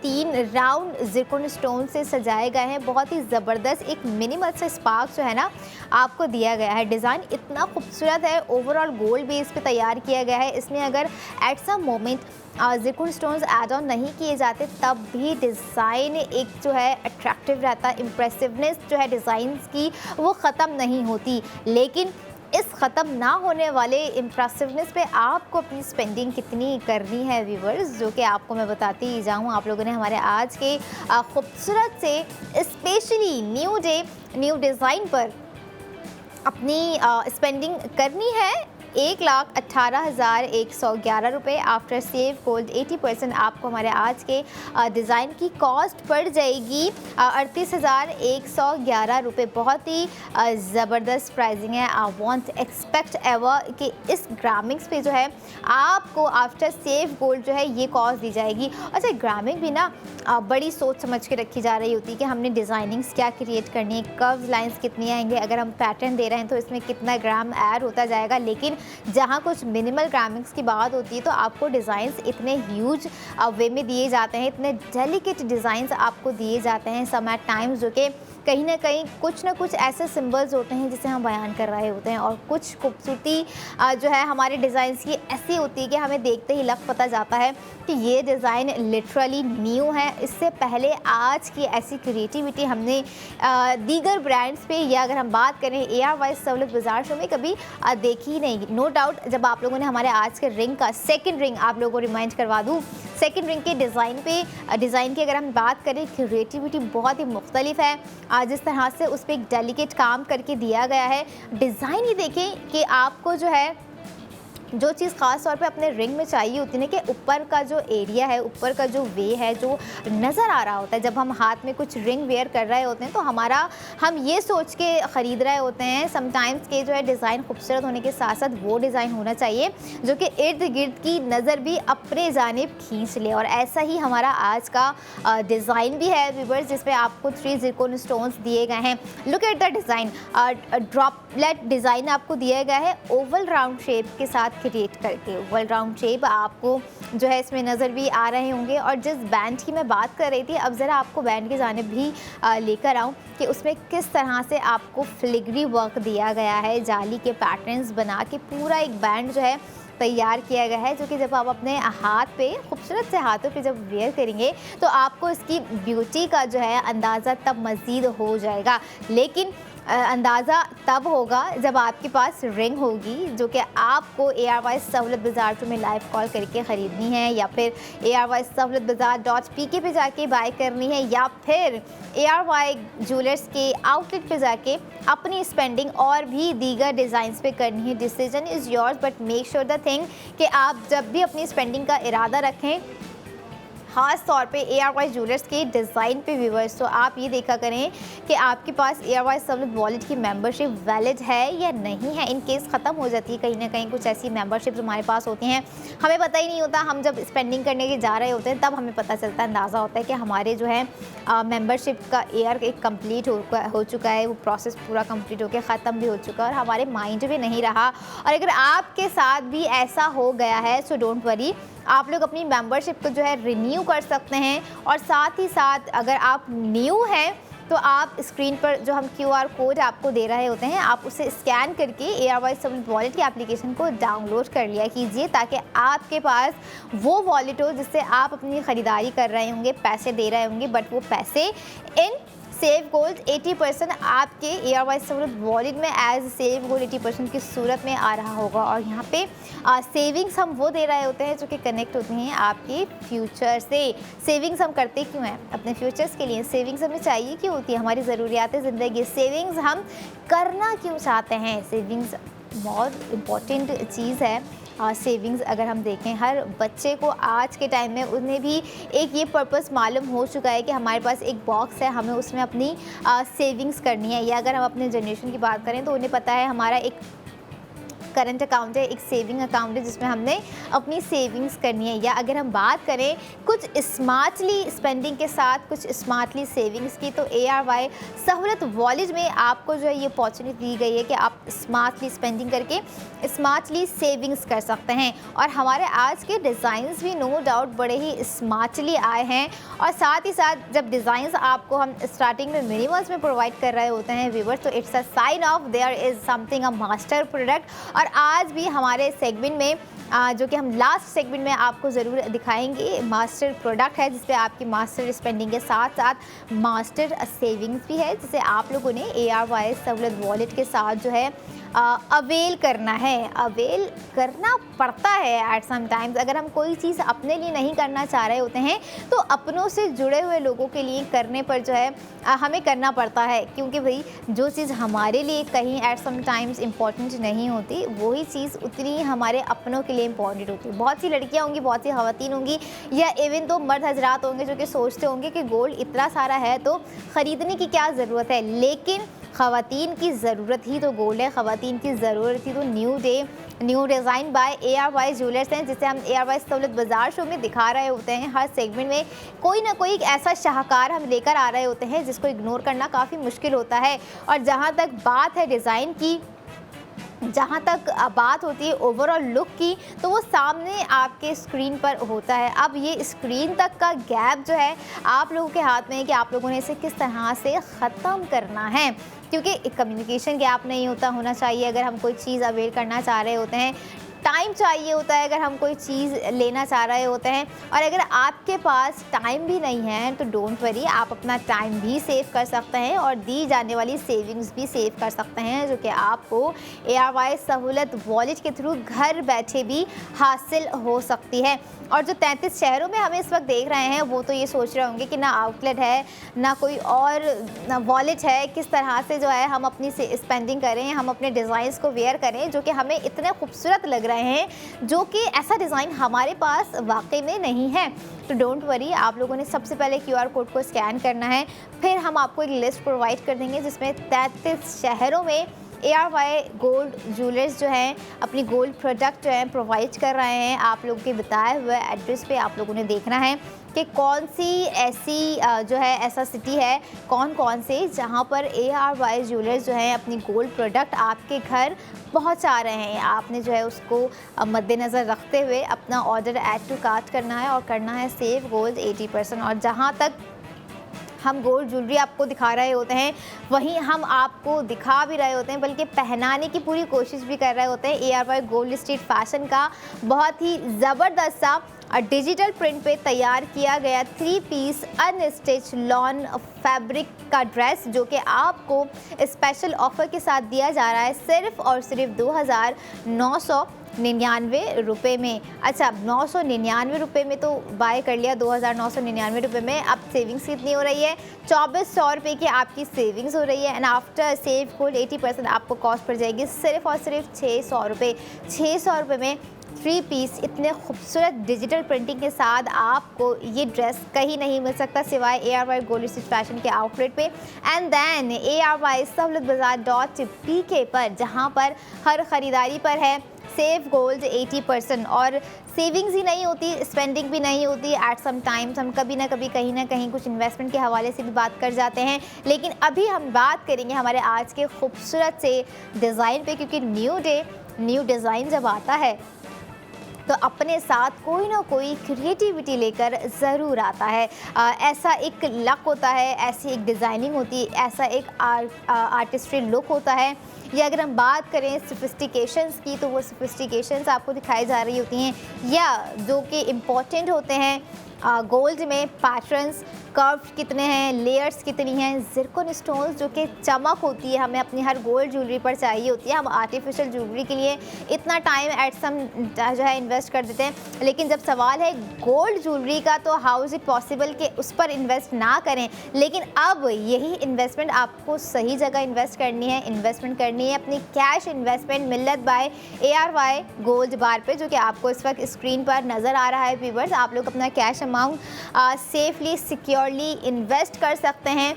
3 राउंड ज़िरकोन स्टोन से सजाए गए हैं। बहुत ही ज़बरदस्त एक मिनिमल सा स्पार्क जो है ना आपको दिया गया है। डिज़ाइन इतना खूबसूरत है, ओवरऑल गोल्ड बेस पे तैयार किया गया है। इसमें अगर at some moment zircon stones add on नहीं किए जाते तब भी डिज़ाइन एक जो है अट्रैक्टिव रहता, इम्प्रेसिवनेस जो है डिज़ाइंस की वो ख़त्म नहीं होती। लेकिन इस ख़त्म ना होने वाले इम्प्रेसिवनेस पे आपको अपनी स्पेंडिंग कितनी करनी है व्यूवर्स, जो कि आपको मैं बताती ही जाऊँ। आप लोगों ने हमारे आज के खूबसूरत से specially new day new design पर अपनी स्पेंडिंग करनी है 1,18,111 रुपये आफ्टर सेव गोल्ड 80%। आपको हमारे आज के डिज़ाइन की कॉस्ट पड़ जाएगी 38,111 रुपये। बहुत ही ज़बरदस्त प्राइसिंग है। आई वॉन्ट एक्सपेक्ट एवर कि इस ग्रामिंग्स पे जो है आपको आफ्टर सेव गोल्ड जो है ये कॉस्ट दी जाएगी। अच्छा, ग्रामिंग भी ना बड़ी सोच समझ के रखी जा रही होती है कि हमने डिज़ाइनिंग्स क्या क्रिएट करनी है, कर्व्स लाइंस कितनी आएंगे, अगर हम पैटर्न दे रहे हैं तो इसमें कितना ग्राम ऐड होता जाएगा। लेकिन जहाँ कुछ मिनिमल ग्रामिक्स की बात होती है तो आपको डिज़ाइंस इतने ह्यूज वे में दिए जाते हैं, इतने डेलिकेट डिज़ाइंस आपको दिए जाते हैं सम एट टाइम्स, जो कि कहीं ना कहीं कुछ ना कुछ ऐसे सिंबल्स होते हैं जिसे हम बयान कर रहे होते हैं। और कुछ खूबसूरती जो है हमारे डिज़ाइंस की ऐसी होती है कि हमें देखते ही लग पता जाता है कि ये डिज़ाइन लिटरली न्यू है। इससे पहले आज की ऐसी क्रिएटिविटी हमने दीगर ब्रांड्स पे, या अगर हम बात करें ARY सहूलत बाज़ार शो में, कभी देखी ही नहीं। नो डाउट जब आप लोगों ने हमारे आज के रिंग का सेकंड रिंग आप लोगों को रिमाइंड करवा दूँ, सेकंड रिंग के डिज़ाइन की अगर हम बात करें, क्रिएटिविटी बहुत ही मुख्तलिफ है। जिस तरह से उस पर एक डेलिकेट काम करके दिया गया है, डिज़ाइन ही देखें कि आपको जो है जो चीज़ ख़ास तौर पे अपने रिंग में चाहिए होती है ना, कि ऊपर का जो एरिया है, ऊपर का जो वे है जो नज़र आ रहा होता है जब हम हाथ में कुछ रिंग वेयर कर रहे होते हैं, तो हम ये सोच के ख़रीद रहे होते हैं समटाइम्स के जो है डिज़ाइन खूबसूरत होने के साथ साथ वो डिज़ाइन होना चाहिए जो कि इर्द गिर्द की नज़र भी अपने जानिब खींच ले। और ऐसा ही हमारा आज का डिज़ाइन भी है व्यूअर्स, जिसमें आपको 3 ज़िरकोन स्टोन्स दिए गए हैं। Look at the design, droplet design आपको दिया गया है ओवल राउंड शेप के साथ क्रिएट करके। ओवल राउंड शेप आपको जो है इसमें नज़र भी आ रहे होंगे। और जिस बैंड की मैं बात कर रही थी, अब ज़रा आपको बैंड की जानिब भी लेकर आऊँ कि उसमें किस तरह से आपको फिलिग्री वर्क दिया गया है, जाली के पैटर्न्स बना के पूरा एक बैंड जो है तैयार किया गया है, जो कि जब आप अपने हाथ पे खूबसूरत से हाथों पे जब वेयर करेंगे तो आपको इसकी ब्यूटी का जो है अंदाज़ा तब मज़ीद हो जाएगा। लेकिन अंदाज़ा तब होगा जब आपके पास रिंग होगी, जो कि आपको ARY सहूलत बाज़ार में लाइव कॉल करके ख़रीदनी है, या फिर ARY सहूलत बाज़ार.pk पे जाके बाय करनी है, या फिर ARY ज्वेलर्स के आउटलेट पे जाके अपनी स्पेंडिंग और भी दीगर डिज़ाइंस पे करनी है। Decision is yours, but make sure the thing कि आप जब भी अपनी स्पेंडिंग का इरादा रखें, ख़ास तौर पे ARY ज्वेलर्स के डिज़ाइन पे व्यूअर्स, तो आप ये देखा करें कि आपके पास ARY सहूलत वॉलेट की मेंबरशिप वैलिड है या नहीं है। इन केस ख़त्म हो जाती है, कहीं ना कहीं कुछ ऐसी मेंबरशिप हमारे पास होती हैं, हमें पता ही नहीं होता। हम जब स्पेंडिंग करने के जा रहे होते हैं तब हमें पता चलता है, अंदाज़ा होता है कि हमारे जो है मेंबरशिप का ईयर एक कम्प्लीट हो चुका है, वो प्रोसेस पूरा कम्प्लीट होकर ख़त्म भी हो चुका है और हमारे माइंड में नहीं रहा। और अगर आपके साथ भी ऐसा हो गया है, सो डोंट वरी, आप लोग अपनी मेंबरशिप को जो है रिन्यू कर सकते हैं। और साथ ही साथ अगर आप न्यू हैं तो आप स्क्रीन पर जो हम QR कोड आपको दे रहे होते हैं, आप उसे स्कैन करके ARY सहूलत वॉलेट की एप्लीकेशन को डाउनलोड कर लिया कीजिए, ताकि आपके पास वो वॉलेट हो जिससे आप अपनी ख़रीदारी कर रहे होंगे, पैसे दे रहे होंगे, बट वो पैसे इन सेव गोल्ड 80% आपके ARY सहूलत वॉलेट में एज सेव गोल्ड 80% की सूरत में आ रहा होगा। और यहाँ पे सेविंग्स हम वो दे रहे होते हैं जो कि कनेक्ट होती हैं आपके फ्यूचर से। सेविंग्स हम करते क्यों हैं? अपने फ्यूचर्स के लिए। सेविंग्स हमें चाहिए क्यों होती है? हमारी ज़रूरियात ज़िंदगी। सेविंग्स हम करना क्यों चाहते हैं? सेविंग्स बहुत इम्पॉर्टेंट चीज़ है। सेविंग्स अगर हम देखें, हर बच्चे को आज के टाइम में उन्हें भी एक ये पर्पस मालूम हो चुका है कि हमारे पास एक बॉक्स है, हमें उसमें अपनी सेविंग्स करनी है। या अगर हम अपने जनरेशन की बात करें तो उन्हें पता है हमारा एक करंट अकाउंट है, एक सेविंग अकाउंट है जिसमें हमने अपनी सेविंग्स करनी है। या अगर हम बात करें कुछ स्मार्टली स्पेंडिंग के साथ कुछ स्मार्टली सेविंग्स की, तो ARY सहूलत वॉलेट में आपको जो है ये अपॉर्चुनिटी दी गई है कि आप स्मार्टली स्पेंडिंग करके स्मार्टली सेविंग्स कर सकते हैं। और हमारे आज के डिज़ाइंस भी नो डाउट बड़े ही स्मार्टली आए हैं। और साथ ही साथ जब डिज़ाइंस आपको हम स्टार्टिंग में मिनिमल्स में प्रोवाइड कर रहे होते हैं व्यूअर्स, तो it's a sign of there is something a master product. और आज भी हमारे सेगमेंट में जो कि हम लास्ट सेगमेंट में आपको ज़रूर दिखाएंगे, मास्टर प्रोडक्ट है जिसपे आपकी मास्टर स्पेंडिंग के साथ साथ मास्टर सेविंग्स भी है, जिसे आप लोगों ने ARY सहूलत वॉलेट के साथ जो है अवेल करना है। अवेल करना पड़ता है एट सम टाइम्स। अगर हम कोई चीज़ अपने लिए नहीं करना चाह रहे होते हैं तो अपनों से जुड़े हुए लोगों के लिए करने पर जो है हमें करना पड़ता है, क्योंकि भाई जो चीज़ हमारे लिए कहीं एट सम टाइम्स इम्पॉर्टेंट नहीं होती, वही चीज़ उतनी हमारे अपनों के लिए इम्पॉर्टेंट होती है। बहुत सी लड़कियाँ होंगी, बहुत सी ख़वातीन होंगी, या इवन तो मर्द हजरात होंगे जो कि सोचते होंगे कि गोल्ड इतना सारा है तो ख़रीदने की क्या ज़रूरत है। लेकिन ख़वातीन की ज़रूरत ही तो गोल्ड है, ख़वातीन की ज़रूरत ही तो new design by ARY jewellers हैं, जिसे हम ARY सहूलत बाज़ार शो में दिखा रहे होते हैं। हर सेगमेंट में कोई ना कोई एक ऐसा शाहकार हम लेकर आ रहे होते हैं जिसको इग्नोर करना काफ़ी मुश्किल होता है। और जहाँ तक बात है डिज़ाइन की, जहाँ तक बात होती है ओवरऑल लुक की, तो वो सामने आपके स्क्रीन पर होता है। अब ये स्क्रीन तक का गैप जो है आप लोगों के हाथ में है कि आप लोगों ने इसे किस तरह से ख़त्म करना है, क्योंकि कम्युनिकेशन गैप नहीं होना चाहिए अगर हम कोई चीज़ अवेल करना चाह रहे होते हैं। टाइम चाहिए होता है अगर हम कोई चीज़ लेना चाह रहे होते हैं, और अगर आपके पास टाइम भी नहीं है तो डोंट वरी, आप अपना टाइम भी सेव कर सकते हैं और दी जाने वाली सेविंग्स भी सेव कर सकते हैं, जो कि आपको ARY सहूलत वॉलेट के थ्रू घर बैठे भी हासिल हो सकती है। और जो 33 शहरों में हमें इस वक्त देख रहे हैं वो तो ये सोच रहे होंगे कि ना आउटलेट है ना कोई और वॉलेट है, किस तरह से जो है हम अपनी स्पेंडिंग करें, हम अपने डिज़ाइंस को वेयर करें जो कि हमें इतने खूबसूरत लग रहे हैं, जो कि ऐसा डिज़ाइन हमारे पास वाकई में नहीं है। तो डोंट वरी, आप लोगों ने सबसे पहले QR कोड को स्कैन करना है, फिर हम आपको एक लिस्ट प्रोवाइड कर देंगे जिसमें 33 शहरों में ARY गोल्ड ज्वेलर्स जो हैं अपनी गोल्ड प्रोडक्ट जो हैं प्रोवाइड कर रहे हैं। आप लोगों के बताए हुए एड्रेस पे आप लोगों ने देखना है कि कौन सी ऐसी जो है ऐसा सिटी है, कौन से जहाँ पर ARY ज्वेलर्स जो हैं अपनी गोल्ड प्रोडक्ट आपके घर पहुँचा रहे हैं। आपने जो है उसको मद्देनज़र रखते हुए अपना ऑर्डर ऐड टू कार्ट करना है और करना है सेव गोल्ड 80%। और जहाँ तक हम गोल्ड ज्वेलरी आपको दिखा रहे होते हैं, वहीं हम आपको दिखा भी रहे होते हैं, बल्कि पहनाने की पूरी कोशिश भी कर रहे होते हैं। ARY गोल्ड स्ट्रीट फैशन का बहुत ही ज़बरदस्त सा डिजिटल प्रिंट पे तैयार किया गया 3 पीस अनस्टिच लॉन फैब्रिक का ड्रेस, जो कि आपको स्पेशल ऑफ़र के साथ दिया जा रहा है सिर्फ़ और सिर्फ 2,999 रुपये में। अच्छा, 999 रुपये में तो बाय कर लिया, 2,999 रुपये में। अब सेविंग्स कितनी हो रही है? 2400 रुपये की आपकी सेविंग्स हो रही है। एंड आफ्टर सेव गोल्ड 80% आपको कॉस्ट पड़ जाएगी सिर्फ और सिर्फ 600 रुपये। 600 रुपये में 3 पीस इतने खूबसूरत डिजिटल प्रिंटिंग के साथ आपको ये ड्रेस कहीं नहीं मिल सकता सिवाय ARY गोल्ड स्ट्रीट फैशन के आउटलेट पे। एंड देन ARY सहूलतबाजार.pk पर, जहाँ पर हर ख़रीदारी पर है सेव गोल्ड 80%। और सेविंग्स ही नहीं होती, स्पेंडिंग भी नहीं होती। एट सम टाइम्स हम कभी ना कभी कहीं ना कहीं कुछ इन्वेस्टमेंट के हवाले से भी बात कर जाते हैं, लेकिन अभी हम बात करेंगे हमारे आज के खूबसूरत से डिज़ाइन पे, क्योंकि न्यू डे न्यू डिज़ाइन जब आता है तो अपने साथ कोई ना कोई क्रिएटिविटी लेकर ज़रूर आता है। ऐसा एक लक होता है, ऐसी एक डिज़ाइनिंग होती है, ऐसा एक आर्टिस्ट्री लुक होता है। या अगर हम बात करें सोफिस्टिकेशंस की, तो वो सोफिस्टिकेशंस आपको दिखाई जा रही होती हैं, या जो कि इम्पॉर्टेंट होते हैं गोल्ड में पैटर्न्स, कर्व्स कितने हैं, लेयर्स कितनी हैं, ज़िरकॉन स्टोन्स जो कि चमक होती है हमें अपनी हर गोल्ड ज्वेलरी पर चाहिए होती है। हम आर्टिफिशियल ज्वेलरी के लिए इतना टाइम एट सम जो है इन्वेस्ट कर देते हैं, लेकिन जब सवाल है गोल्ड ज्वेलरी का तो हाउ इज़ इट पॉसिबल कि उस पर इन्वेस्ट ना करें। लेकिन अब यही इन्वेस्टमेंट आपको सही जगह इन्वेस्ट करनी है। इन्वेस्टमेंट करनी है अपनी कैश इन्वेस्टमेंट मिल्लत बाय ARY गोल्ड बार पे, जो कि आपको इस वक्त स्क्रीन पर नज़र आ रहा है। व्यूअर्स, आप लोग अपना cash amount safely securely invest कर सकते हैं।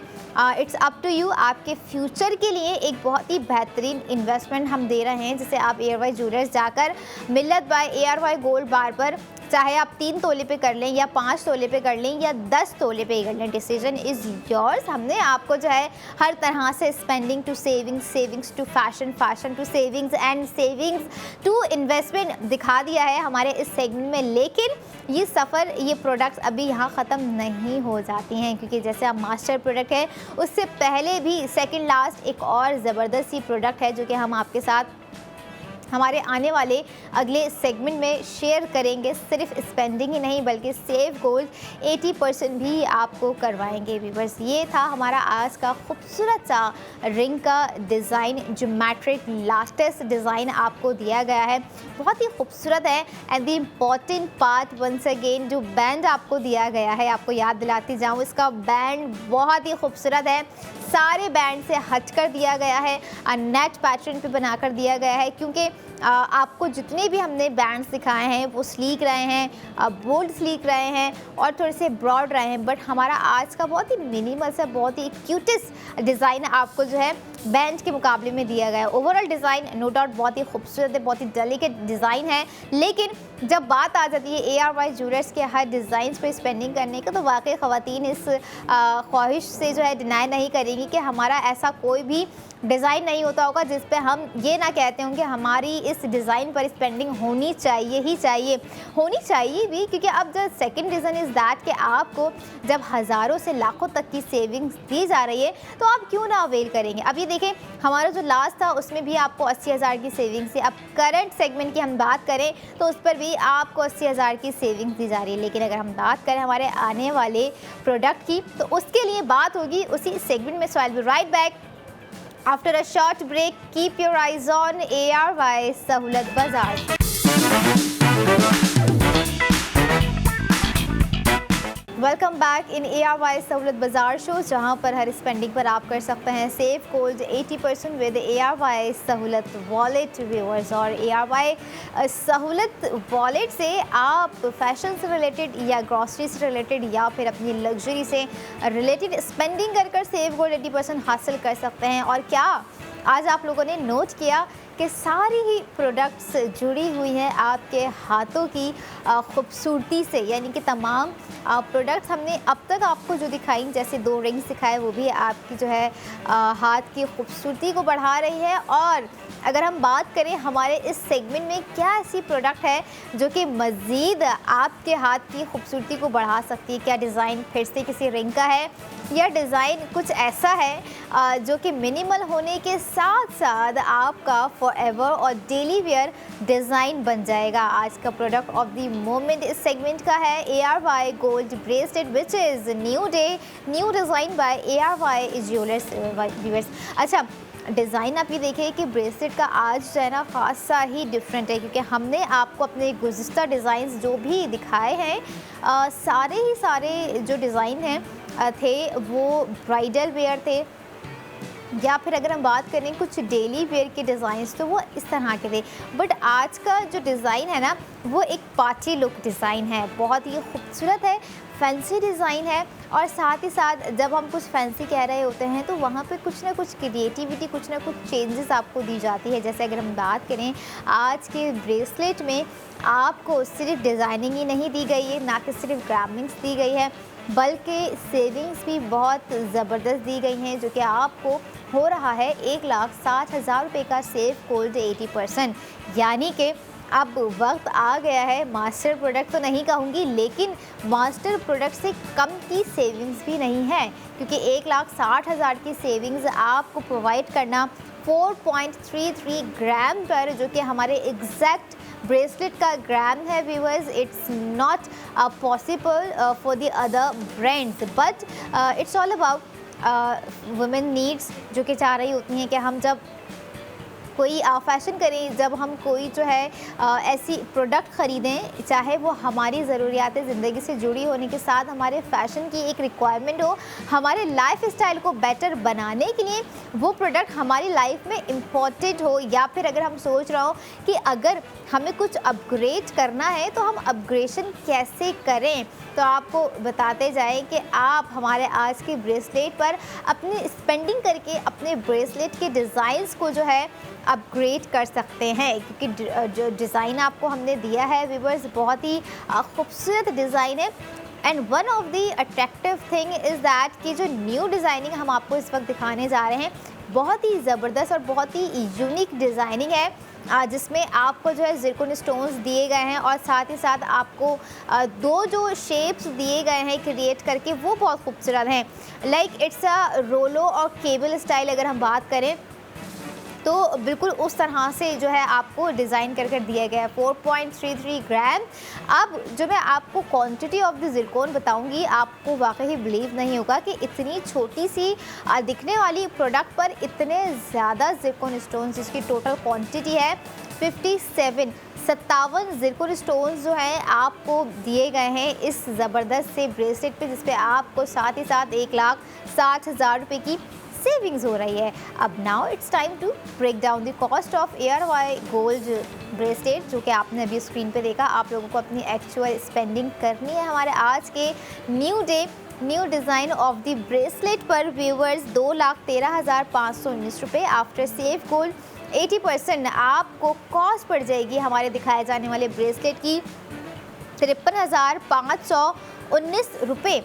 It's up to you. आपके फ्यूचर के लिए एक बहुत ही बेहतरीन इन्वेस्टमेंट हम दे रहे हैं, जिसे आप ARY ज्वेलर्स जाकर मिल्लत बाय ARY गोल्ड बार पर, चाहे आप 3 तोले पे कर लें या 5 तोले पे कर लें या 10 तोले पे कर लें, डिसीजन इज़ योर्स। हमने आपको जो है हर तरह से spending to savings, savings to fashion, fashion to savings and savings to investment दिखा दिया है हमारे इस सेगमेंट में। लेकिन ये सफ़र, ये प्रोडक्ट्स अभी यहाँ ख़त्म नहीं हो जाती हैं, क्योंकि जैसे आप मास्टर प्रोडक्ट है, उससे पहले भी सेकंड लास्ट एक और ज़बरदस्त सी प्रोडक्ट है जो कि हम आपके साथ हमारे आने वाले अगले सेगमेंट में शेयर करेंगे। सिर्फ स्पेंडिंग ही नहीं बल्कि सेव गोल्ड 80% भी आपको करवाएंगे। व्यूअर्स, ये था हमारा आज का खूबसूरत सा रिंग का डिज़ाइन, ज्योमेट्रिक लास्टेस्ट डिज़ाइन आपको दिया गया है, बहुत ही खूबसूरत है। And the important part once again, जो बैंड आपको दिया गया है, आपको याद दिलाती जाऊँ, इसका बैंड बहुत ही खूबसूरत है। सारे बैंड से हट कर दिया गया है, नेट पैटर्न पे बनाकर दिया गया है, क्योंकि आपको जितने भी हमने बैंड्स दिखाए हैं वो स्लीक रहे हैं, बोल्ड स्लीक रहे हैं और थोड़े से ब्रॉड रहे हैं, बट हमारा आज का बहुत ही मिनिमल सा, बहुत ही क्यूटेस्ट डिज़ाइन आपको जो है बैंड के मुकाबले में दिया गया है। ओवरऑल डिज़ाइन नो डाउट बहुत ही खूबसूरत है, बहुत ही डेलिकेट डिज़ाइन है, लेकिन जब बात आ जाती है ARY ज्वेलर्स के हर डिज़ाइन पे स्पेंडिंग करने का, तो वाकई ख़वातीन इस ख्वाहिश से जो है डिनाई नहीं करेंगी कि हमारा ऐसा कोई भी डिज़ाइन नहीं होता होगा जिस पे हम ये ना कहते होंगे हमारी इस डिज़ाइन पर स्पेंडिंग होनी चाहिए ही चाहिए, होनी चाहिए भी, क्योंकि अब जो सेकंड रीज़न इज़ दैट कि आपको जब हज़ारों से लाखों तक की सेविंग्स दी जा रही है तो आप क्यों ना अवेल करेंगे। अब ये देखें, हमारा जो लास्ट था उसमें भी आपको 80,000 की सेविंग्स थी। अब करंट सेगमेंट की हम बात करें तो उस पर भी आपको 80,000 की सेविंग्स दी जा रही है, लेकिन अगर हम बात करें हमारे आने वाले प्रोडक्ट की तो उसके लिए बात होगी उसी सेगमेंट में। So I will be right back after a short break. Keep your eyes on ARY Sahulat Bazaar. Welcome back in ARY सहूलत बाज़ार शो, जहां पर हर स्पेंडिंग पर आप कर सकते हैं सेव गोल्ड 80% विद ARY सहूलत वॉलेट व्यूअर्स। और ARY सहूलत वॉलेट से आप फैशन से रिलेटेड या ग्रॉसरी से रिलेटेड या फिर अपनी लग्जरी से रिलेटेड स्पेंडिंग कर कर सेव गोल्ड 80% हासिल कर सकते हैं। और क्या आज आप लोगों ने नोट किया कि सारी ही प्रोडक्ट्स जुड़ी हुई हैं आपके हाथों की खूबसूरती से, यानी कि तमाम प्रोडक्ट्स हमने अब तक आपको जो दिखाई, जैसे 2 रिंग्स दिखाए, वो भी आपकी जो है हाथ की खूबसूरती को बढ़ा रही है। और अगर हम बात करें हमारे इस सेगमेंट में क्या ऐसी प्रोडक्ट है जो कि मज़ीद आपके हाथ की खूबसूरती को बढ़ा सकती है, क्या डिज़ाइन फिर से किसी रिंग का है या डिज़ाइन कुछ ऐसा है जो कि मिनिमल होने के साथ साथ आपका फॉरएवर और डेली वेयर डिज़ाइन बन जाएगा। आज का प्रोडक्ट ऑफ द मोमेंट इस सेगमेंट का है ARY gold bracelet which is new day new design by ARY jewellers. अच्छा, डिज़ाइन आप ये देखिए कि ब्रेसलेट का आज जो है ना ख़ासा ही डिफरेंट है, क्योंकि हमने आपको अपने गुज़िश्ता डिज़ाइंस जो भी दिखाए हैं सारे जो डिज़ाइन हैं थे वो ब्राइडल वेयर थे, या फिर अगर हम बात करें कुछ डेली वेयर के डिज़ाइंस तो वो इस तरह के थे। बट आज का जो डिज़ाइन है ना वो एक पार्टी लुक डिज़ाइन है, बहुत ही खूबसूरत है, फैंसी डिज़ाइन है। और साथ ही साथ जब हम कुछ फैंसी कह रहे होते हैं तो वहाँ पे कुछ ना कुछ क्रिएटिविटी, कुछ ना कुछ चेंजेस आपको दी जाती है। जैसे अगर हम बात करें आज के ब्रेसलेट में आपको सिर्फ डिज़ाइनिंग ही नहीं दी गई है, ना कि सिर्फ ग्रामिंग्स दी गई है, बल्कि सेविंग्स भी बहुत ज़बरदस्त दी गई हैं, जो कि आपको हो रहा है 1,60,000 रुपये का सेव गोल्ड 80%। यानी कि अब वक्त आ गया है, मास्टर प्रोडक्ट तो नहीं कहूँगी लेकिन मास्टर प्रोडक्ट से कम की सेविंग्स भी नहीं है, क्योंकि 1,60,000 की सेविंग्स आपको प्रोवाइड करना 4.33 ग्राम पर, जो कि हमारे एग्जैक्ट ब्रेसलेट का ग्राम है viewers. It's not possible for the other brands, but it's all about women needs, जो कि चाह रही होती हैं कि हम जब कोई फ़ैशन करें, जब हम कोई जो है ऐसी प्रोडक्ट ख़रीदें, चाहे वो हमारी ज़रूरियात ज़िंदगी से जुड़ी होने के साथ हमारे फ़ैशन की एक रिक्वायरमेंट हो, हमारे लाइफ स्टाइल को बेटर बनाने के लिए वो प्रोडक्ट हमारी लाइफ में इम्पॉर्टेंट हो, या फिर अगर हम सोच रहा हो कि अगर हमें कुछ अपग्रेड करना है तो हम अपग्रेशन कैसे करें, तो आपको बताते जाएं कि आप हमारे आज के ब्रेसलेट पर अपनी स्पेंडिंग करके अपने ब्रेसलेट के डिज़ाइंस को जो है अपग्रेड कर सकते हैं, क्योंकि जो डिज़ाइन आपको हमने दिया है व्यूअर्स बहुत ही खूबसूरत डिज़ाइन है। And one of the attractive thing is that कि जो न्यू डिज़ाइनिंग हम आपको इस वक्त दिखाने जा रहे हैं बहुत ही ज़बरदस्त और बहुत ही यूनिक डिज़ाइनिंग है, जिसमें आपको जो है ज़िरकॉन स्टोन्स दिए गए हैं और साथ ही साथ आपको 2 जो शेप्स दिए गए हैं क्रिएट करके वो बहुत खूबसूरत हैं। लाइक इट्स अ रोलो और केबल स्टाइल अगर हम बात करें तो बिल्कुल उस तरह से जो है आपको डिज़ाइन कर दिया गया है 4.33 ग्राम। अब जो मैं आपको क्वांटिटी ऑफ द ज़िरकॉन बताऊंगी, आपको वाकई बिलीव नहीं होगा कि इतनी छोटी सी दिखने वाली प्रोडक्ट पर इतने ज़्यादा ज़िरकॉन स्टोन्स, जिसकी टोटल क्वांटिटी है 57 ज़िरकॉन स्टोन्स जो हैं आपको दिए गए हैं इस ज़बरदस्त से ब्रेसलेट पे, जिस पे आपको साथ ही साथ 1,60,000 रुपये की सेविंग्स हो रही है। अब now it's time to break down the cost of ARY gold bracelet, जो कि आपने अभी स्क्रीन पे देखा। आप लोगों को अपनी एक्चुअल स्पेंडिंग करनी है हमारे आज के new design of the bracelet पर व्यूवर्स 2,13,519 रुपये। आफ्टर सेव गोल्ड 80% आपको कॉस्ट पड़ जाएगी हमारे दिखाए जाने वाले ब्रेसलेट की 53,519 रुपये।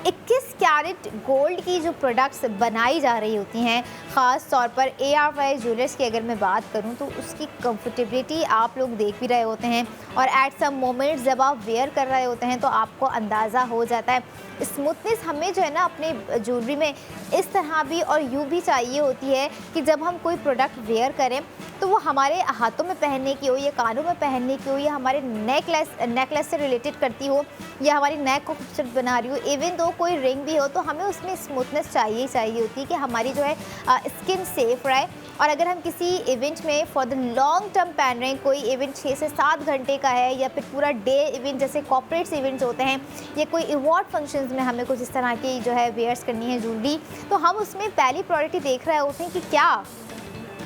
21 कैरेट गोल्ड की जो प्रोडक्ट्स बनाई जा रही होती हैं, ख़ास तौर पर ARY ज्वेलर्स की अगर मैं बात करूं तो उसकी कंफर्टेबिलिटी आप लोग देख भी रहे होते हैं, और एट सम मोमेंट्स जब आप वेयर कर रहे होते हैं तो आपको अंदाज़ा हो जाता है। स्मूथनेस हमें जो है ना अपने ज्वेलरी में इस तरह भी और यूँ भी चाहिए होती है कि जब हम कोई प्रोडक्ट वेयर करें तो वो हमारे हाथों में पहनने की हो या कानों में पहनने की हो या हमारे नेकलेस से रिलेटेड करती हो या हमारी नेक को खूबसूरत बना रही हो, इवन दो कोई रिंग भी हो, तो हमें उसमें स्मूथनेस चाहिए होती है कि हमारी जो है स्किन सेफ रहे। और अगर हम किसी इवेंट में फॉर द लॉन्ग टर्म पहन रहे हैं, कोई इवेंट 6 से 7 घंटे का है या फिर पूरा डे इवेंट जैसे कॉर्पोरेट्स इवेंट्स होते हैं, या कोई अवार्ड फंक्शंस में हमें कुछ इस तरह की जो है वेयर्स करनी है ज्वेलरी, तो हम उसमें पहली प्रायोरिटी देख रहे होते हैं कि क्या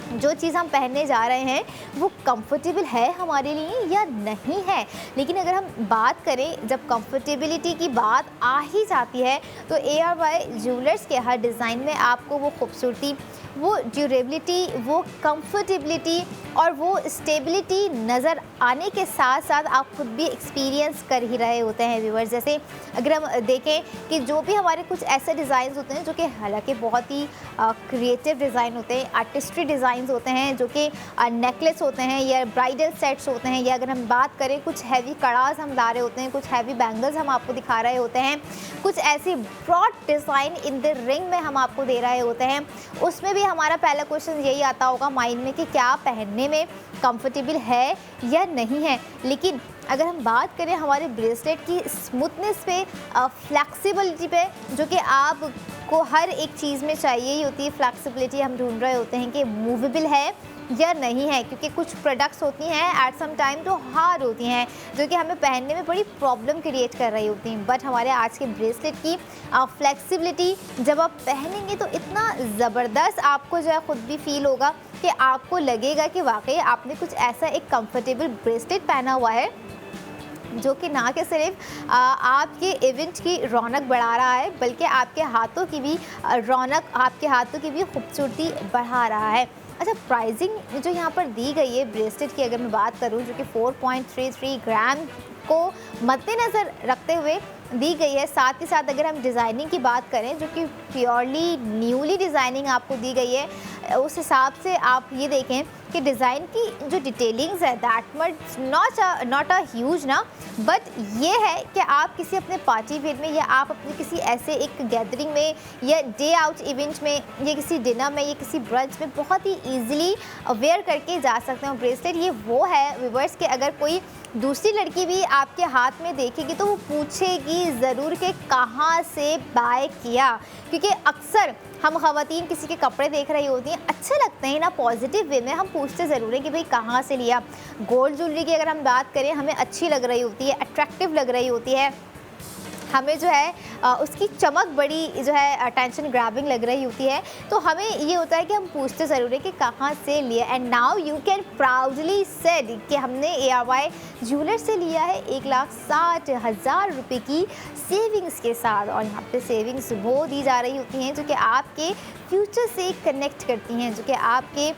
जो चीज़ हम पहनने जा रहे हैं वो कंफर्टेबल है हमारे लिए या नहीं है। लेकिन अगर हम बात करें, जब कंफर्टेबिलिटी की बात आ ही जाती है तो ARY ज्वेलर्स के हर डिज़ाइन में आपको वो खूबसूरती, वो ड्यूरेबिलिटी, वो कंफर्टेबिलिटी और वो स्टेबिलिटी नज़र आने के साथ साथ आप खुद भी एक्सपीरियंस कर ही रहे होते हैं व्यूअर्स। जैसे अगर हम देखें कि जो भी हमारे कुछ ऐसे डिज़ाइन होते हैं जो कि हालांकि बहुत ही क्रिएटिव डिज़ाइन होते हैं, आर्टिस्ट्री डिज़ाइंस होते हैं, जो कि नेकलेस होते हैं या ब्राइडल सेट्स होते हैं, या अगर हम बात करें कुछ हैवी कड़ास हम ला रहे होते हैं, कुछ हैवी बैंगल्स हम आपको दिखा रहे होते हैं, कुछ ऐसी broad design in the ring में हम आपको दे रहे होते हैं, उसमें भी हमारा पहला क्वेश्चन यही आता होगा माइंड में कि क्या पहनने में कंफर्टेबल है या नहीं है। लेकिन अगर हम बात करें हमारे ब्रेसलेट की स्मूथनेस पे, फ्लेक्सिबिलिटी पे, जो कि आपको हर एक चीज़ में चाहिए ही होती है, फ्लेक्सिबिलिटी हम ढूंढ रहे होते हैं कि मूवेबल है या नहीं है, क्योंकि कुछ प्रोडक्ट्स होती हैं एट सम टाइम तो हार्ड होती हैं जो कि हमें पहनने में बड़ी प्रॉब्लम क्रिएट कर रही होती हैं। बट हमारे आज के ब्रेसलेट की फ्लेक्सिबिलिटी जब आप पहनेंगे तो इतना ज़बरदस्त आपको जो है ख़ुद भी फील होगा कि आपको लगेगा कि वाकई आपने कुछ ऐसा एक कंफर्टेबल ब्रेसलेट पहना हुआ है जो कि ना कि सिर्फ आपके इवेंट की रौनक बढ़ा रहा है, बल्कि आपके हाथों की भी रौनक, आपके हाथों की भी खूबसूरती बढ़ा रहा है। अच्छा, प्राइसिंग जो यहाँ पर दी गई है ब्रेसलेट की अगर मैं बात करूँ, जो कि 4.33 ग्राम को मद्देनज़र रखते हुए दी गई है, साथ ही साथ अगर हम डिज़ाइनिंग की बात करें जो कि प्योरली न्यूली डिज़ाइनिंग आपको दी गई है, उस हिसाब से आप ये देखें कि डिज़ाइन की जो डिटेलिंग्स है that much not a huge ना, बट ये है कि आप किसी अपने पार्टी वेयर में या आप अपने किसी ऐसे एक गैदरिंग में या डे आउट इवेंट में या किसी डिनर में या किसी ब्रंच में बहुत ही ईजिली वेयर करके जा सकते हैं। ब्रेसलेट ये वो है व्यूअर्स कि अगर कोई दूसरी लड़की भी आपके हाथ में देखेगी तो वो पूछेगी ज़रूर कि कहाँ से बाय किया, क्योंकि अक्सर हम ख़वातीन किसी के कपड़े देख रही होती हैं, अच्छे लगते हैं ना, पॉजिटिव वे में हम पूछते ज़रूर हैं कि भाई कहाँ से लिया। गोल्ड ज्वेलरी की अगर हम बात करें, हमें अच्छी लग रही होती है, अट्रैक्टिव लग रही होती है, हमें जो है उसकी चमक बड़ी जो है अटेंशन ग्रैबिंग लग रही होती है, तो हमें ये होता है कि हम पूछते ज़रूर है कि कहाँ से लिया। And now you can proudly said कि हमने ARY ज्वेलर से लिया है 1,60,000 रुपये की सेविंग्स के साथ। और यहाँ पे सेविंग्स वो दी जा रही होती हैं जो कि आपके फ्यूचर से कनेक्ट करती हैं, जो कि आपके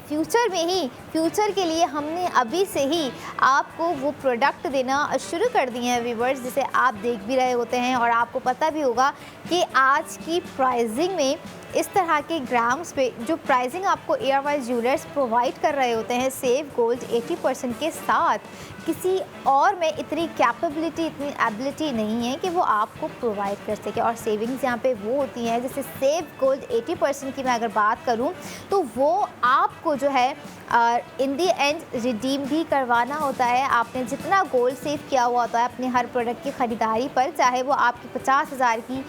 फ्यूचर में ही, फ्यूचर के लिए हमने अभी से ही आपको वो प्रोडक्ट देना शुरू कर दिए हैं व्यूअर्स, जिसे आप देख भी रहे होते हैं। और आपको पता भी होगा कि आज की प्राइसिंग में इस तरह के ग्राम्स पे जो प्राइसिंग आपको ARY ज्वेलर्स प्रोवाइड कर रहे होते हैं सेव गोल्ड 80% के साथ, किसी और में इतनी कैपेबिलिटी, इतनी एबिलिटी नहीं है कि वो आपको प्रोवाइड कर सके। और सेविंग्स यहाँ पे वो होती हैं, जैसे सेव गोल्ड 80% की मैं अगर बात करूँ तो वो आपको जो है इन दी एंड रिडीम भी करवाना होता है। आपने जितना गोल्ड सेव किया हुआ होता है अपने हर प्रोडक्ट की ख़रीदारी पर, चाहे वो आपकी 50,000 की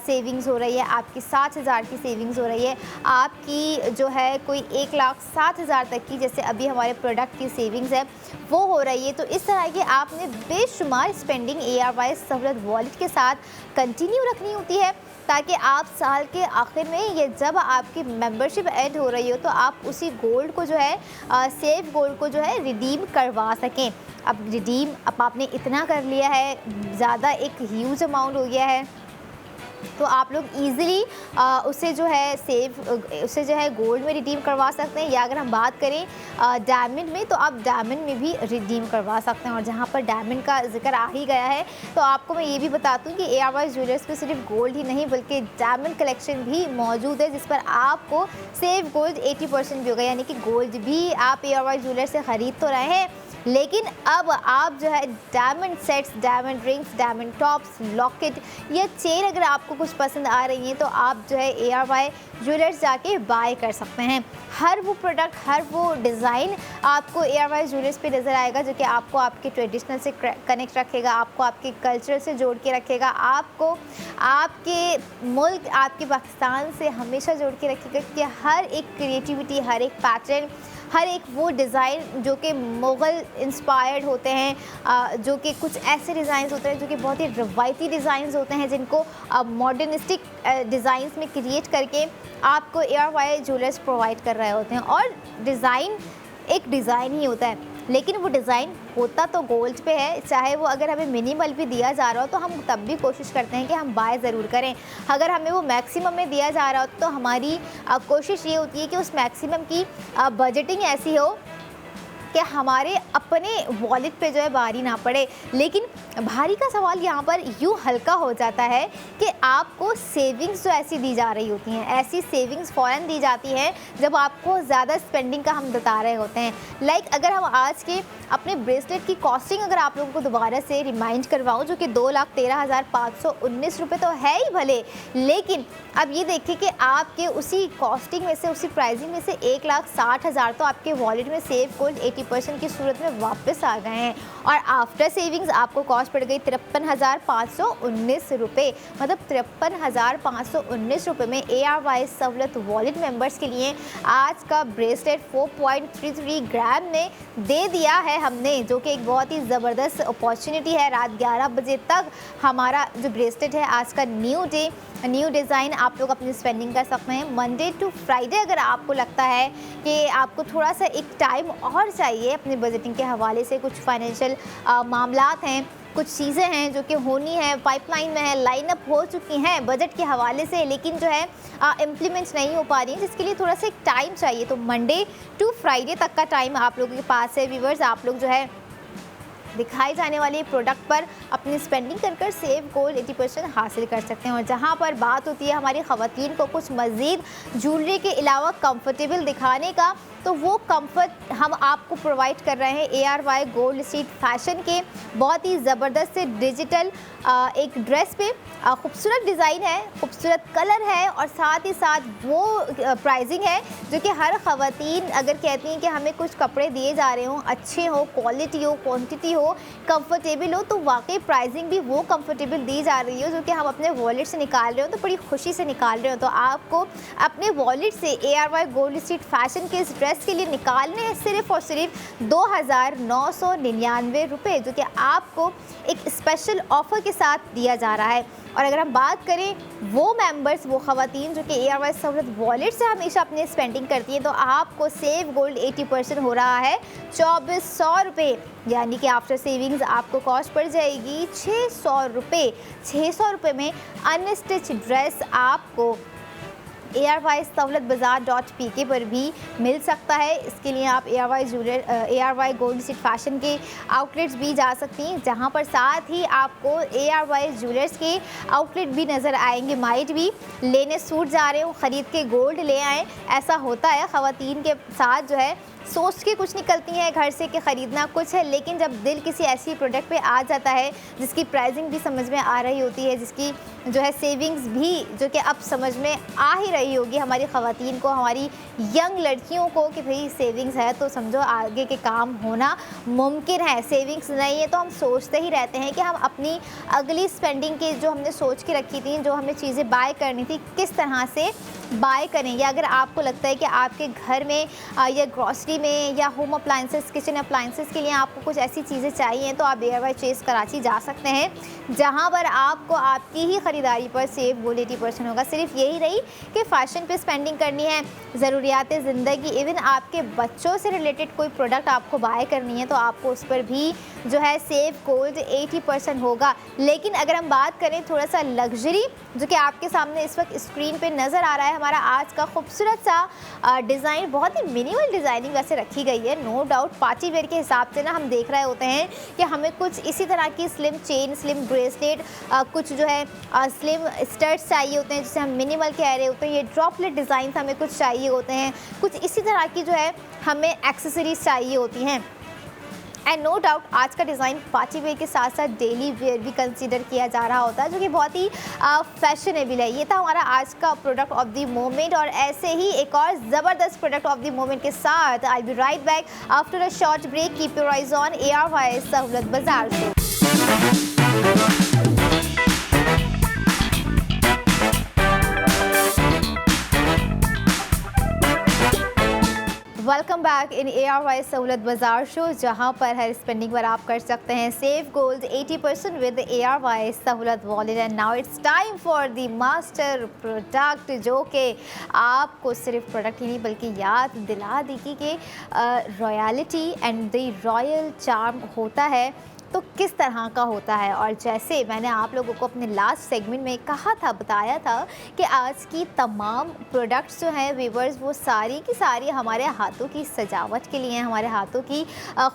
सेविंग्स हो रही है, आपकी 60,000 की सेविंग्स हो रही है, आपकी जो है कोई 1,60,000 तक की, जैसे अभी हमारे प्रोडक्ट की सेविंग्स है वो हो रही है। तो इस तरह की आपने बेशुमार स्पेंडिंग ARY सहूलत वॉलेट के साथ कंटिन्यू रखनी होती है, ताकि आप साल के आखिर में ये जब आपकी मेंबरशिप एंड हो रही हो तो आप उसी गोल्ड को जो है सेव गोल्ड को जो है रिडीम करवा सकें। अब रिडीम अब आपने इतना कर लिया है, ज़्यादा एक ह्यूज अमाउंट हो गया है, तो आप लोग ईज़िली उसे जो है उसे जो है गोल्ड में रिडीम करवा सकते हैं, या अगर हम बात करें डायमंड में तो आप डायमंड में भी रिडीम करवा सकते हैं। और जहाँ पर डायमंड का जिक्र आ ही गया है तो आपको मैं ये भी बता दूँ कि ARY ज्वेलर्स पे सिर्फ गोल्ड ही नहीं बल्कि डायमंड कलेक्शन भी मौजूद है, जिस पर आपको सेव गोल्ड 80% भी होगा, यानी कि गोल्ड भी आप ARY ज्वेलर्स से ख़रीद तो रहे हैं, लेकिन अब आप जो है diamond sets, diamond rings, diamond tops, locket या चेन अगर आपको कुछ पसंद आ रही हैं तो आप जो है ARY ज्वेलर्स जाके बाय कर सकते हैं। हर वो प्रोडक्ट, हर वो डिज़ाइन आपको ARY ज्वेलर्स पे नज़र आएगा, जो कि आपको आपके ट्रेडिशनल से कनेक्ट रखेगा, आपको आपके कल्चर से जोड़ के रखेगा, आपको आपके मुल्क, आपके पाकिस्तान से हमेशा जोड़ के रखेगा कि हर एक क्रिएटिविटी, हर एक पैटर्न, हर एक वो डिज़ाइन जो कि मुग़ल इंस्पायर्ड होते हैं, जो कि कुछ ऐसे डिज़ाइंस होते हैं जो कि बहुत ही रवायती डिज़ाइंस होते हैं, जिनको मॉडर्निस्टिक डिज़ाइंस में क्रिएट करके आपको ARY ज्वेलर्स प्रोवाइड कर रहे होते हैं। और डिज़ाइन एक डिज़ाइन ही होता है, लेकिन वो डिज़ाइन होता तो गोल्ड पे है, चाहे वो अगर हमें मिनिमल भी दिया जा रहा हो तो हम तब भी कोशिश करते हैं कि हम बाय ज़रूर करें। अगर हमें वो मैक्सिमम में दिया जा रहा हो तो हमारी कोशिश ये होती है कि उस मैक्सिमम की बजटिंग ऐसी हो कि हमारे अपने वॉलेट पे जो है भारी ना पड़े। लेकिन भारी का सवाल यहाँ पर यूँ हल्का हो जाता है कि आपको सेविंग्स जो ऐसी दी जा रही होती हैं, ऐसी सेविंग्स फ़ौरन दी जाती हैं जब आपको ज़्यादा स्पेंडिंग का हम बता रहे होते हैं। लाइक अगर हम आज के अपने ब्रेसलेट की कॉस्टिंग अगर आप लोगों को दोबारा से रिमाइंड करवाऊँ, जो कि 2,13,519 रुपये तो है ही भले, लेकिन अब ये देखिए कि आपके उसी कॉस्टिंग में से, उसी प्राइसिंग में से 1,60,000 तो आपके वॉलेट में सेव गोल्ड 80% की सूरत में वापस आ गए हैं, और आफ्टर सेविंग्स आपको कॉस्ट पड़ गई 53,519 रुपये। मतलब 53,519 रुपये में ARY सहूलत वॉलेट मेंबर्स के लिए आज का ब्रेसलेट 4.33 ग्राम में दे दिया है हमने, जो कि एक बहुत ही ज़बरदस्त अपॉर्चुनिटी है। रात 11 बजे तक हमारा जो ब्रेसलेट है, आज का न्यू डिज़ाइन आप लोग अपनी स्पेंडिंग कर सकते हैं। मंडे टू फ्राइडे अगर आपको लगता है कि आपको थोड़ा सा एक टाइम और चाहिए अपने बजटिंग के हवाले से, कुछ फाइनेंशियल मामलात हैं, कुछ चीज़ें हैं जो कि होनी है, पाइपलाइन में है, लाइनअप हो चुकी हैं बजट के हवाले से, लेकिन जो है इम्प्लीमेंट नहीं हो पा रही हैं, जिसके लिए थोड़ा सा एक टाइम चाहिए, तो मंडे टू फ्राइडे तक का टाइम आप लोगों के पास है। व्यूवर्स, आप लोग जो है दिखाए जाने वाले प्रोडक्ट पर अपनी स्पेंडिंग कर सेव गोल्ड 80% हासिल कर सकते हैं। और जहां पर बात होती है हमारी ख़वातीन को कुछ मज़ीद ज्वेलरी के अलावा कंफर्टेबल दिखाने का, तो वो कंफर्ट हम आपको प्रोवाइड कर रहे हैं ARY गोल्ड स्ट्रीट फैशन के बहुत ही ज़बरदस्त से डिजिटल एक ड्रेस पे। खूबसूरत डिज़ाइन है, खूबसूरत कलर है, और साथ ही साथ वो प्राइसिंग है जो कि हर ख़वातीन अगर कहती हैं कि हमें कुछ कपड़े दिए जा रहे हों, अच्छे हो, क्वालिटी हो, क्वांटिटी हो, कंफर्टेबल हो, तो वाकई प्राइसिंग भी वो कंफर्टेबल दी जा रही हो जो कि हम अपने वॉलेट से निकाल रहे हो, तो बड़ी खुशी से निकाल रहे हो। तो आपको अपने वॉलेट से ARY गोल्ड स्ट्रीट फैशन के इस ड्रेस के लिए निकालने हैं सिर्फ और सिर्फ 2,999 रुपये, जो कि आपको एक स्पेशल ऑफ़र के साथ दिया जा रहा है। और अगर हम बात करें वो मेंबर्स, वो ख़वातीन जो कि ARY सहूलत वॉलेट से हमेशा अपनी स्पेंडिंग करती हैं, तो आपको सेव गोल्ड 80% हो रहा है 2,400 रुपये, यानी कि आफ्टर सेविंग्स आपको कॉस्ट पड़ जाएगी 600 रुपये। 600 रुपये में अनस्टिच ड्रेस आपको ARY सहूलत बाज़ार.pk पर भी मिल सकता है। इसके लिए आप ARY गोल्ड स्ट्रीट फैशन के आउटलेट्स भी जा सकती हैं, जहां पर साथ ही आपको ARY ज्वेलर्स के आउटलेट भी नज़र आएंगे। माइट भी लेने सूट जा रहे हो, ख़रीद के गोल्ड ले आएँ, ऐसा होता है ख़वातीन के साथ, जो है सोच के कुछ निकलती हैं घर से कि ख़रीदना कुछ है, लेकिन जब दिल किसी ऐसी प्रोडक्ट पे आ जाता है जिसकी प्राइसिंग भी समझ में आ रही होती है, जिसकी जो है सेविंग्स भी जो कि अब समझ में आ ही रही रही होगी हमारी ख़वातीन को, हमारी यंग लड़कियों को कि भाई सेविंग्स है तो समझो आगे के काम होना मुमकिन है। सेविंग्स नहीं है तो हम सोचते ही रहते हैं कि हम अपनी अगली स्पेंडिंग की जो हमने सोच के रखी थी, जो हमें चीज़ें बाय करनी थी, किस तरह से बाय करें। या अगर आपको लगता है कि आपके घर में या ग्रॉसरी में या होम अप्लाइंसेस, किचन अप्लाइंसेस के लिए आपको कुछ ऐसी चीज़ें चाहिए तो आप DIY चेज़ कराची जा सकते हैं, जहां पर आपको आपकी ही ख़रीदारी पर सेव गोल्ड 80% होगा। सिर्फ यही नहीं कि फ़ैशन पे स्पेंडिंग करनी है, ज़रूरियात ज़िंदगी, इवन आपके बच्चों से रिलेटेड कोई प्रोडक्ट आपको बाय करनी है तो आपको उस पर भी जो है सेव गोल्ड 80% होगा। लेकिन अगर हम बात करें थोड़ा सा लग्जरी, जो कि आपके सामने इस वक्त स्क्रीन पे नज़र आ रहा है, हमारा आज का खूबसूरत सा डिज़ाइन, बहुत ही मिनिमल डिज़ाइनिंग वैसे रखी गई है, नो डाउट। पार्टी वेयर के हिसाब से ना हम देख रहे होते हैं कि हमें कुछ इसी तरह की स्लिम चेन, स्लिम ब्रेसलेट, कुछ जो है स्लिम स्टड्स चाहिए होते हैं जिसे हम मिनिमल कह रहे होते हैं। ये ड्रॉपलेट डिज़ाइन हमें कुछ चाहिए होते हैं, कुछ इसी तरह की जो है हमें एक्सेसरीज चाहिए होती हैं। एंड नो डाउट आज का डिज़ाइन पार्टी वेयर के साथ साथ डेली वेयर भी कंसीडर किया जा रहा होता है, जो कि बहुत ही फैशनेबल है। ये था हमारा आज का प्रोडक्ट ऑफ द मोमेंट, और ऐसे ही एक और ज़बरदस्त प्रोडक्ट ऑफ द मोमेंट के साथ I be right back after a short break. Keep your eyes on ARY Sahulat Bazaar show. Welcome back in ARY Sahulat Bazaar show, जहां पर हर स्पेंडिंग पर आप कर सकते हैं सेव गोल्ड 80% विद ARY सहूलत wallet. And now it's time for the master product, जो कि आपको सिर्फ प्रोडक्ट ही नहीं बल्कि याद दिला देगी कि royalty and the royal charm होता है तो किस तरह का होता है। और जैसे मैंने आप लोगों को अपने लास्ट सेगमेंट में कहा था, बताया था कि आज की तमाम प्रोडक्ट्स जो हैं व्यूअर्स, वो सारी की सारी हमारे हाथों की सजावट के लिए हैं, हमारे हाथों की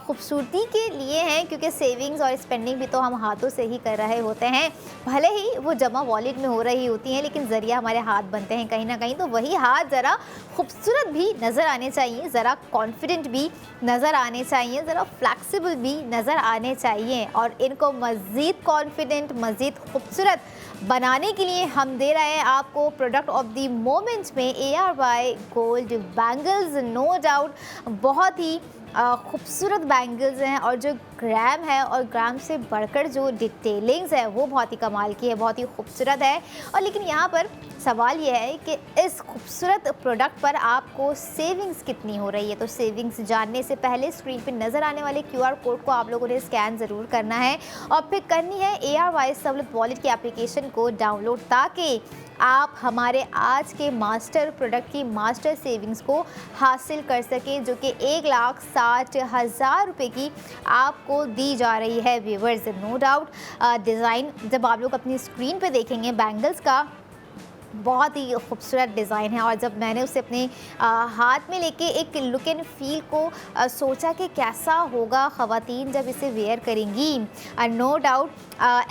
खूबसूरती के लिए हैं, क्योंकि सेविंग्स और स्पेंडिंग भी तो हम हाथों से ही कर रहे होते हैं। भले ही वो जमा वॉलेट में हो रही होती हैं, लेकिन ज़रिया हमारे हाथ बनते हैं कहीं ना कहीं। तो वही हाथ ज़रा खूबसूरत भी नज़र आने चाहिए, ज़रा कॉन्फिडेंट भी नज़र आने चाहिए, ज़रा फ्लैक्सिबल भी नज़र आने चाहिए। और इनको मज़ीद कॉन्फिडेंट, मज़ीद खूबसूरत बनाने के लिए हम दे रहे हैं आपको प्रोडक्ट ऑफ द मोमेंट में ARY gold bangles. No doubt बहुत ही खूबसूरत बैंगल्स हैं, और जो ग्राम है और ग्राम से बढ़कर जो डिटेलिंग्स है वो बहुत ही कमाल की है, बहुत ही खूबसूरत है। और लेकिन यहाँ पर सवाल ये है कि इस खूबसूरत प्रोडक्ट पर आपको सेविंग्स कितनी हो रही है। तो सेविंग्स जानने से पहले स्क्रीन पर नज़र आने वाले QR कोड को आप लोगों ने स्कैन ज़रूर करना है, और फिर करनी है ARY सहूलत वॉलेट की एप्लीकेशन को डाउनलोड, ताकि आप हमारे आज के मास्टर प्रोडक्ट की मास्टर सेविंग्स को हासिल कर सकें, जो कि 1,60,000 रुपये की आपको दी जा रही है व्यूवर्स। नो डाउट डिज़ाइन जब आप लोग अपनी स्क्रीन पे देखेंगे बैंगल्स का, बहुत ही खूबसूरत डिज़ाइन है। और जब मैंने उसे अपने हाथ में लेके एक लुक एंड फील को सोचा कि कैसा होगा ख़वातीन जब इसे वेयर करेंगी, नो डाउट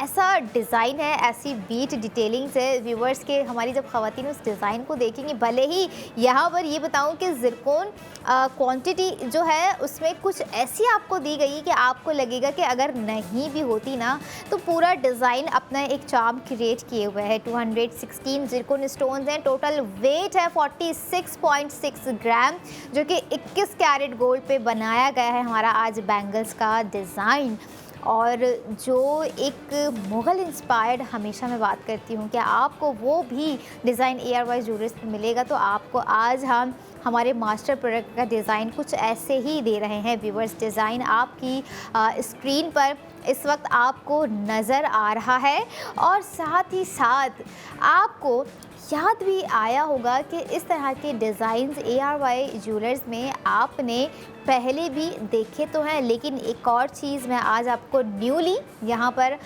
ऐसा डिज़ाइन है, ऐसी बीट डिटेलिंग्स है व्यूवर्स के, हमारी जब ख़वातीन उस डिज़ाइन को देखेंगी, भले ही यहाँ पर ये बताऊँ कि ज़िरकोन क्वांटिटी जो है उसमें कुछ ऐसी आपको दी गई कि आपको लगेगा कि अगर नहीं भी होती ना तो पूरा डिज़ाइन अपना एक चार्म क्रिएट किए हुए है। 216 ज़िरकोन स्टोन्स हैं, टोटल वेट है 46.6 ग्राम, जो कि 21 कैरेट गोल्ड पे बनाया गया है हमारा आज बैंगल्स का डिज़ाइन। और जो एक मुग़ल इंस्पायर्ड, हमेशा मैं बात करती हूँ कि आपको वो भी डिज़ाइन ARY ज्वेलर्स में मिलेगा, तो आपको आज हम हमारे मास्टर प्रोडक्ट का डिज़ाइन कुछ ऐसे ही दे रहे हैं व्यूवर्स। डिज़ाइन आपकी स्क्रीन पर इस वक्त आपको नज़र आ रहा है, और साथ ही साथ आपको याद भी आया होगा कि इस तरह के डिज़ाइंस ARY ज्वेलर्स में आपने पहले भी देखे तो हैं, लेकिन एक और चीज़ मैं आज आपको न्यूली यहाँ पर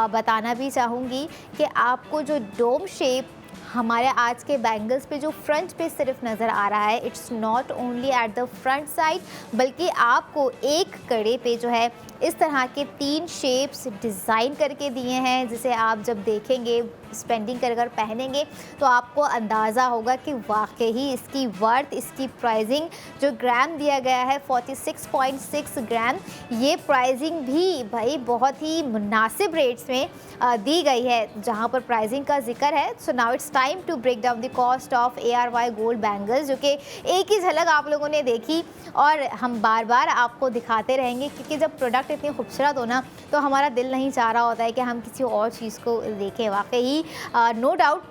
बताना भी चाहूँगी कि आपको जो डोम शेप हमारे आज के बैंगल्स पे जो फ्रंट पे सिर्फ नज़र आ रहा है, it's not only at the front side, बल्कि आपको एक कड़े पे जो है इस तरह के 3 शेप्स डिज़ाइन करके दिए हैं, जिसे आप जब देखेंगे, स्पेंडिंग कर पहनेंगे तो आपको अंदाज़ा होगा कि वाकई इसकी वर्थ, इसकी प्राइसिंग जो ग्राम दिया गया है 46.6 ग्राम, ये प्राइसिंग भी भाई बहुत ही मुनासिब रेट्स में दी गई है। जहाँ पर प्राइसिंग का जिक्र है, so now it's time to break down the cost of ARY gold bangles, जो कि एक ही झलक आप लोगों ने देखी और हम बार बार आपको दिखाते रहेंगे, क्योंकि जब प्रोडक्ट इतनी खूबसूरत हो ना तो हमारा दिल नहीं चाह रहा होता है कि हम किसी और चीज़ को देखें। वाकई नो डाउट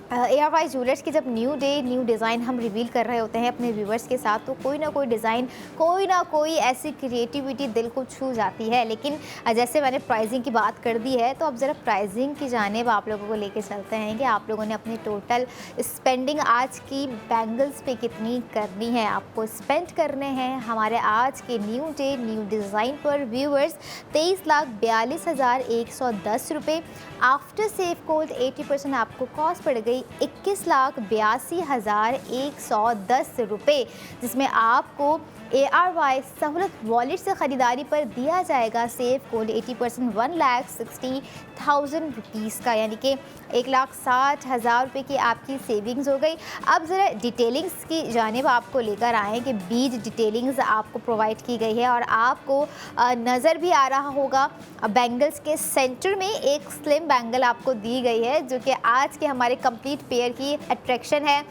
ARY ज्वेलर्स की जब न्यू डे न्यू डिज़ाइन हम रिवील कर रहे होते हैं अपने व्यूवर्स के साथ, तो कोई ना कोई डिज़ाइन, कोई ना कोई ऐसी क्रिएटिविटी दिल को छू जाती है। लेकिन जैसे मैंने प्राइसिंग की बात कर दी है, तो अब ज़रा प्राइसिंग की जानिब आप लोगों को लेके चलते हैं कि आप लोगों ने अपनी टोटल स्पेंडिंग आज की बैंगल्स पे कितनी करनी है। आपको स्पेंड करने हैं हमारे आज के न्यू डे न्यू डिज़ाइन पर व्यूवर्स 23,42,110 रुपये। आफ्टर सेफ गोल्ड 80% आपको कॉस्ट पड़ गई 21,82,110 रुपये, जिसमें आपको ARY सहूलत वॉलेट से ख़रीदारी पर दिया जाएगा सेफ गोल्ड 80% 1,60,000 रुपीज़ का, यानी कि 1,60,000 रुपये की आपकी सेविंग्स हो गई। अब ज़रा डिटेलिंग्स की जानिब आपको लेकर आएँ कि बीज डिटेलिंग्स आपको प्रोवाइड की गई है और आपको नज़र भी आ रहा होगा बैंगल्स के सेंटर में एक स्लिम बैंगल आपको दी गई है, जो कि आज के हमारे कंप्लीट पेयर की अट्रैक्शन है।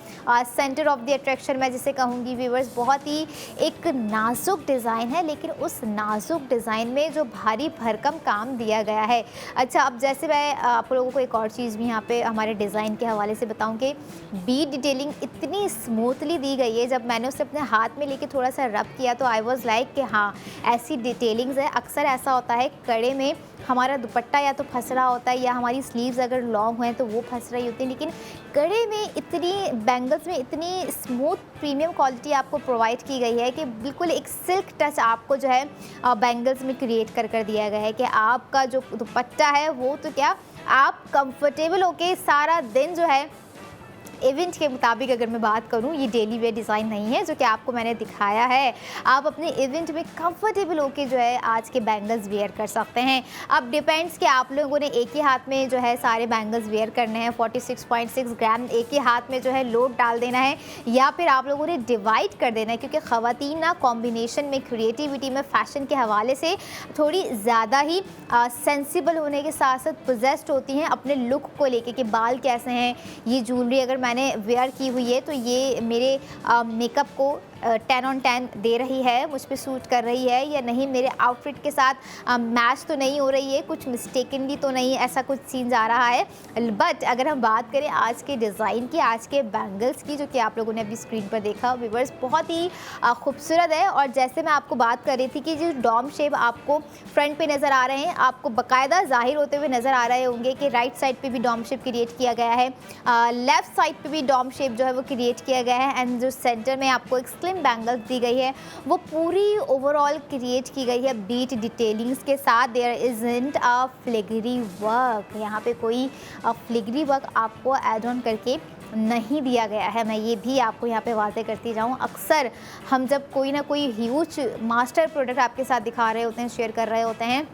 सेंटर ऑफ द अट्रैक्शन मैं जिसे कहूँगी व्यूवर्स, बहुत ही एक नाजुक डिज़ाइन है, लेकिन उस नाजुक डिज़ाइन में जो भारी भरकम काम दिया गया है। अच्छा, अब जैसे मैं आप लोगों को एक और चीज़ भी यहाँ पे हमारे डिज़ाइन के हवाले से बताऊँ कि बीड डिटेलिंग इतनी स्मूथली दी गई है, जब मैंने उसे अपने हाथ में लेके थोड़ा सा रब किया तो आई वॉज़ लाइक कि हाँ, ऐसी डिटेलिंग्स है। अक्सर ऐसा होता है कड़े में हमारा दुपट्टा या तो फंस रहा होता है या हमारी स्लीव्स अगर लॉन्ग हैं तो वो फंस रही होती है, लेकिन कड़े में इतनी बैंगल्स में इतनी स्मूथ प्रीमियम क्वालिटी आपको प्रोवाइड की गई है कि बिल्कुल एक सिल्क टच आपको जो है बैंगल्स में क्रिएट कर दिया गया है कि आपका जो दुपट्टा है वो तो क्या, आप कंफर्टेबल होके सारा दिन जो है इवेंट के मुताबिक, अगर मैं बात करूं, ये डेली वेयर डिज़ाइन नहीं है जो कि आपको मैंने दिखाया है, आप अपने इवेंट में कंफर्टेबल होके जो है आज के बैंगल्स वेयर कर सकते हैं। अब डिपेंड्स कि आप लोगों ने एक ही हाथ में जो है सारे बैंगल्स वेयर करने हैं, 46.6 ग्राम एक ही हाथ में जो है लोड डाल देना है, या फिर आप लोगों ने डिवाइड कर देना है, क्योंकि ख़वातीन ना कॉम्बिनेशन में, क्रिएटिविटी में, फ़ैशन के हवाले से थोड़ी ज़्यादा ही सेंसिबल होने के साथ साथ पोजेस्ड होती हैं अपने लुक को लेके कि बाल कैसे हैं, ये ज्वेलरी अगर मैंने वेयर की हुई है तो ये मेरे मेकअप को 10 on 10 दे रही है, मुझ पे सूट कर रही है या नहीं, मेरे आउटफिट के साथ मैच तो नहीं हो रही है, कुछ मिस्टेकनली तो नहीं ऐसा कुछ सीन आ रहा है। बट अगर हम बात करें आज के डिज़ाइन की, आज के बैंगल्स की, जो कि आप लोगों ने अभी स्क्रीन पर देखा व्यूअर्स, बहुत ही खूबसूरत है। और जैसे मैं आपको बात कर रही थी कि जो डॉम शेप आपको फ्रंट पे नज़र आ रहे हैं, आपको बाकायदा ज़ाहिर होते हुए नज़र आ रहे होंगे कि राइट साइड पे भी डॉम शेप क्रिएट किया गया है, लेफ़्ट साइड पे भी डॉम शेप जो है वो क्रिएट किया गया है, एंड जो सेंटर में आपको एक स्लिम बैंगल्स दी गई है वो पूरी ओवरऑल क्रिएट की गई है बीट डिटेलिंग्स के साथ। देयर इज़न्ट अ फ्लिगरी वर्क, यहाँ पे कोई फ्लिगरी वर्क आपको ऐड ऑन करके नहीं दिया गया है। मैं ये भी आपको यहाँ पे वाज़ेह करती जाऊँ, अक्सर हम जब कोई ना कोई ह्यूज मास्टर प्रोडक्ट आपके साथ दिखा रहे होते हैं, शेयर कर रहे होते हैं,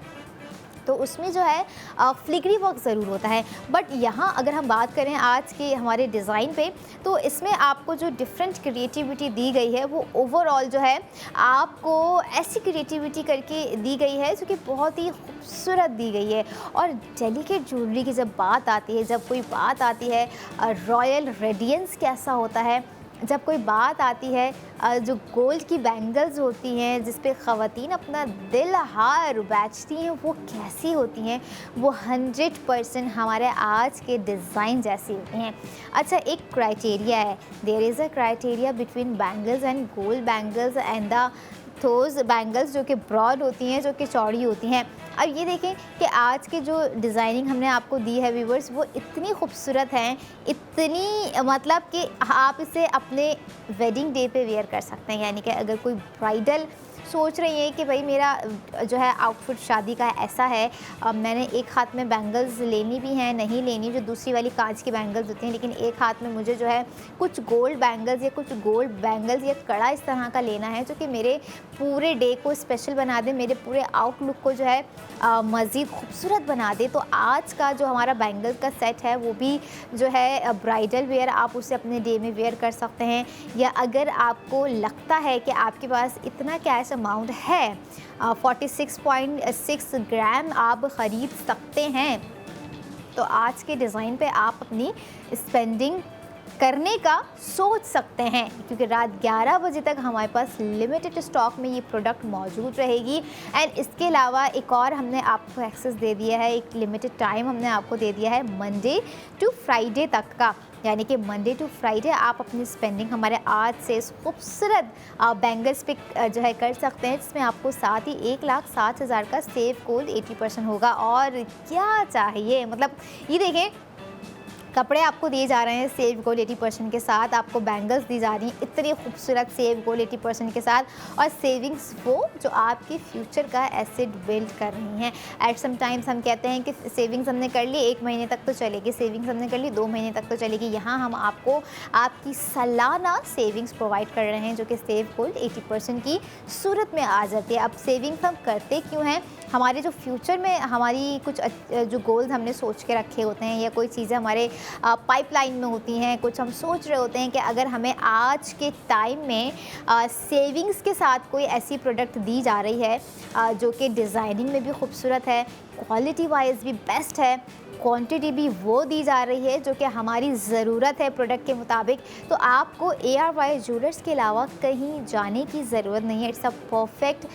तो उसमें जो है फ्लिगरी वर्क ज़रूर होता है। बट यहाँ अगर हम बात करें आज के हमारे डिज़ाइन पे, तो इसमें आपको जो डिफरेंट क्रिएटिविटी दी गई है वो ओवरऑल जो है आपको ऐसी क्रिएटिविटी करके दी गई है जो कि बहुत ही खूबसूरत दी गई है। और डेलिकेट ज्वेलरी की जब बात आती है, जब कोई बात आती है रॉयल रेडियंस कैसा होता है, जब कोई बात आती है जो गोल्ड की बैंगल्स होती हैं जिस पे ख़वातीन अपना दिल हार बेचती हैं, वो कैसी होती हैं, वो 100% हमारे आज के डिज़ाइन जैसी होती हैं। अच्छा, एक क्राइटेरिया है, there is a criteria between bangles and gold bangles and the those bangles जो कि ब्रॉड होती हैं, जो कि चौड़ी होती हैं। अब ये देखें कि आज के जो डिज़ाइनिंग हमने आपको दी है व्यूवर्स, वो इतनी खूबसूरत हैं, इतनी मतलब कि आप इसे अपने वेडिंग डे पे वेयर कर सकते हैं। यानी कि अगर कोई ब्राइडल सोच रही है कि भाई मेरा जो है आउटफिट शादी का ऐसा है, मैंने एक हाथ में बैंगल्स लेनी भी हैं, नहीं लेनी, जो दूसरी वाली कांच की बैंगल्स होती हैं, लेकिन एक हाथ में मुझे जो है कुछ गोल्ड बैंगल्स या कुछ गोल्ड बैंगल्स या कड़ा इस तरह का लेना है जो कि मेरे पूरे डे को स्पेशल बना दे, मेरे पूरे आउटलुक को जो है मज़ीद खूबसूरत बना दे। तो आज का जो हमारा बैंगल्स का सेट है वो भी जो है ब्राइडल वेयर, आप उसे अपने डे में वेयर कर सकते हैं। या अगर आपको लगता है कि आपके पास इतना कैश अमाउंट है, 46.6 ग्राम आप ख़रीद सकते हैं, तो आज के डिज़ाइन पे आप अपनी स्पेंडिंग करने का सोच सकते हैं, क्योंकि रात 11 बजे तक हमारे पास लिमिटेड स्टॉक में ये प्रोडक्ट मौजूद रहेगी। एंड इसके अलावा एक और हमने आपको एक्सेस दे दिया है, एक लिमिटेड टाइम हमने आपको दे दिया है मंडे टू फ्राइडे तक का, यानी कि मंडे टू फ्राइडे आप अपनी स्पेंडिंग हमारे आज से इस खूबसूरत बैंगल्स पे जो है कर सकते हैं, जिसमें आपको साथ ही 1,60,000 का सेव गोल्ड 80% होगा। और क्या चाहिए, मतलब ये देखें, कपड़े आपको दिए जा रहे हैं सेव गोल्ड 80% के साथ, आपको बैंगल्स दी जा रही हैं इतनी खूबसूरत सेव गोल्ड 80% के साथ, और सेविंग्स वो जो आपकी फ्यूचर का एसेट बिल्ड कर रही हैं। एट सम टाइम्स हम कहते हैं कि सेविंग्स हमने कर ली 1 महीने तक तो चलेगी, सेविंग्स हमने कर ली 2 महीने तक तो चलेगी। यहाँ हम आपको आपकी सालाना सेविंग्स प्रोवाइड कर रहे हैं, जो कि सेव गोल्ड 80% की सूरत में आ जाती है। अब सेविंग्स हम करते क्यों हैं, हमारे जो फ्यूचर में हमारी कुछ जो गोल्स हमने सोच के रखे होते हैं, या कोई चीज़ें हमारे पाइपलाइन में होती हैं, कुछ हम सोच रहे होते हैं कि अगर हमें आज के टाइम में सेविंग्स के साथ कोई ऐसी प्रोडक्ट दी जा रही है जो कि डिज़ाइनिंग में भी खूबसूरत है, क्वालिटी वाइज भी बेस्ट है, क्वांटिटी भी वो दी जा रही है जो कि हमारी ज़रूरत है प्रोडक्ट के मुताबिक, तो आपको ARY ज्वेलर्स के अलावा कहीं जाने की ज़रूरत नहीं है। It's a perfect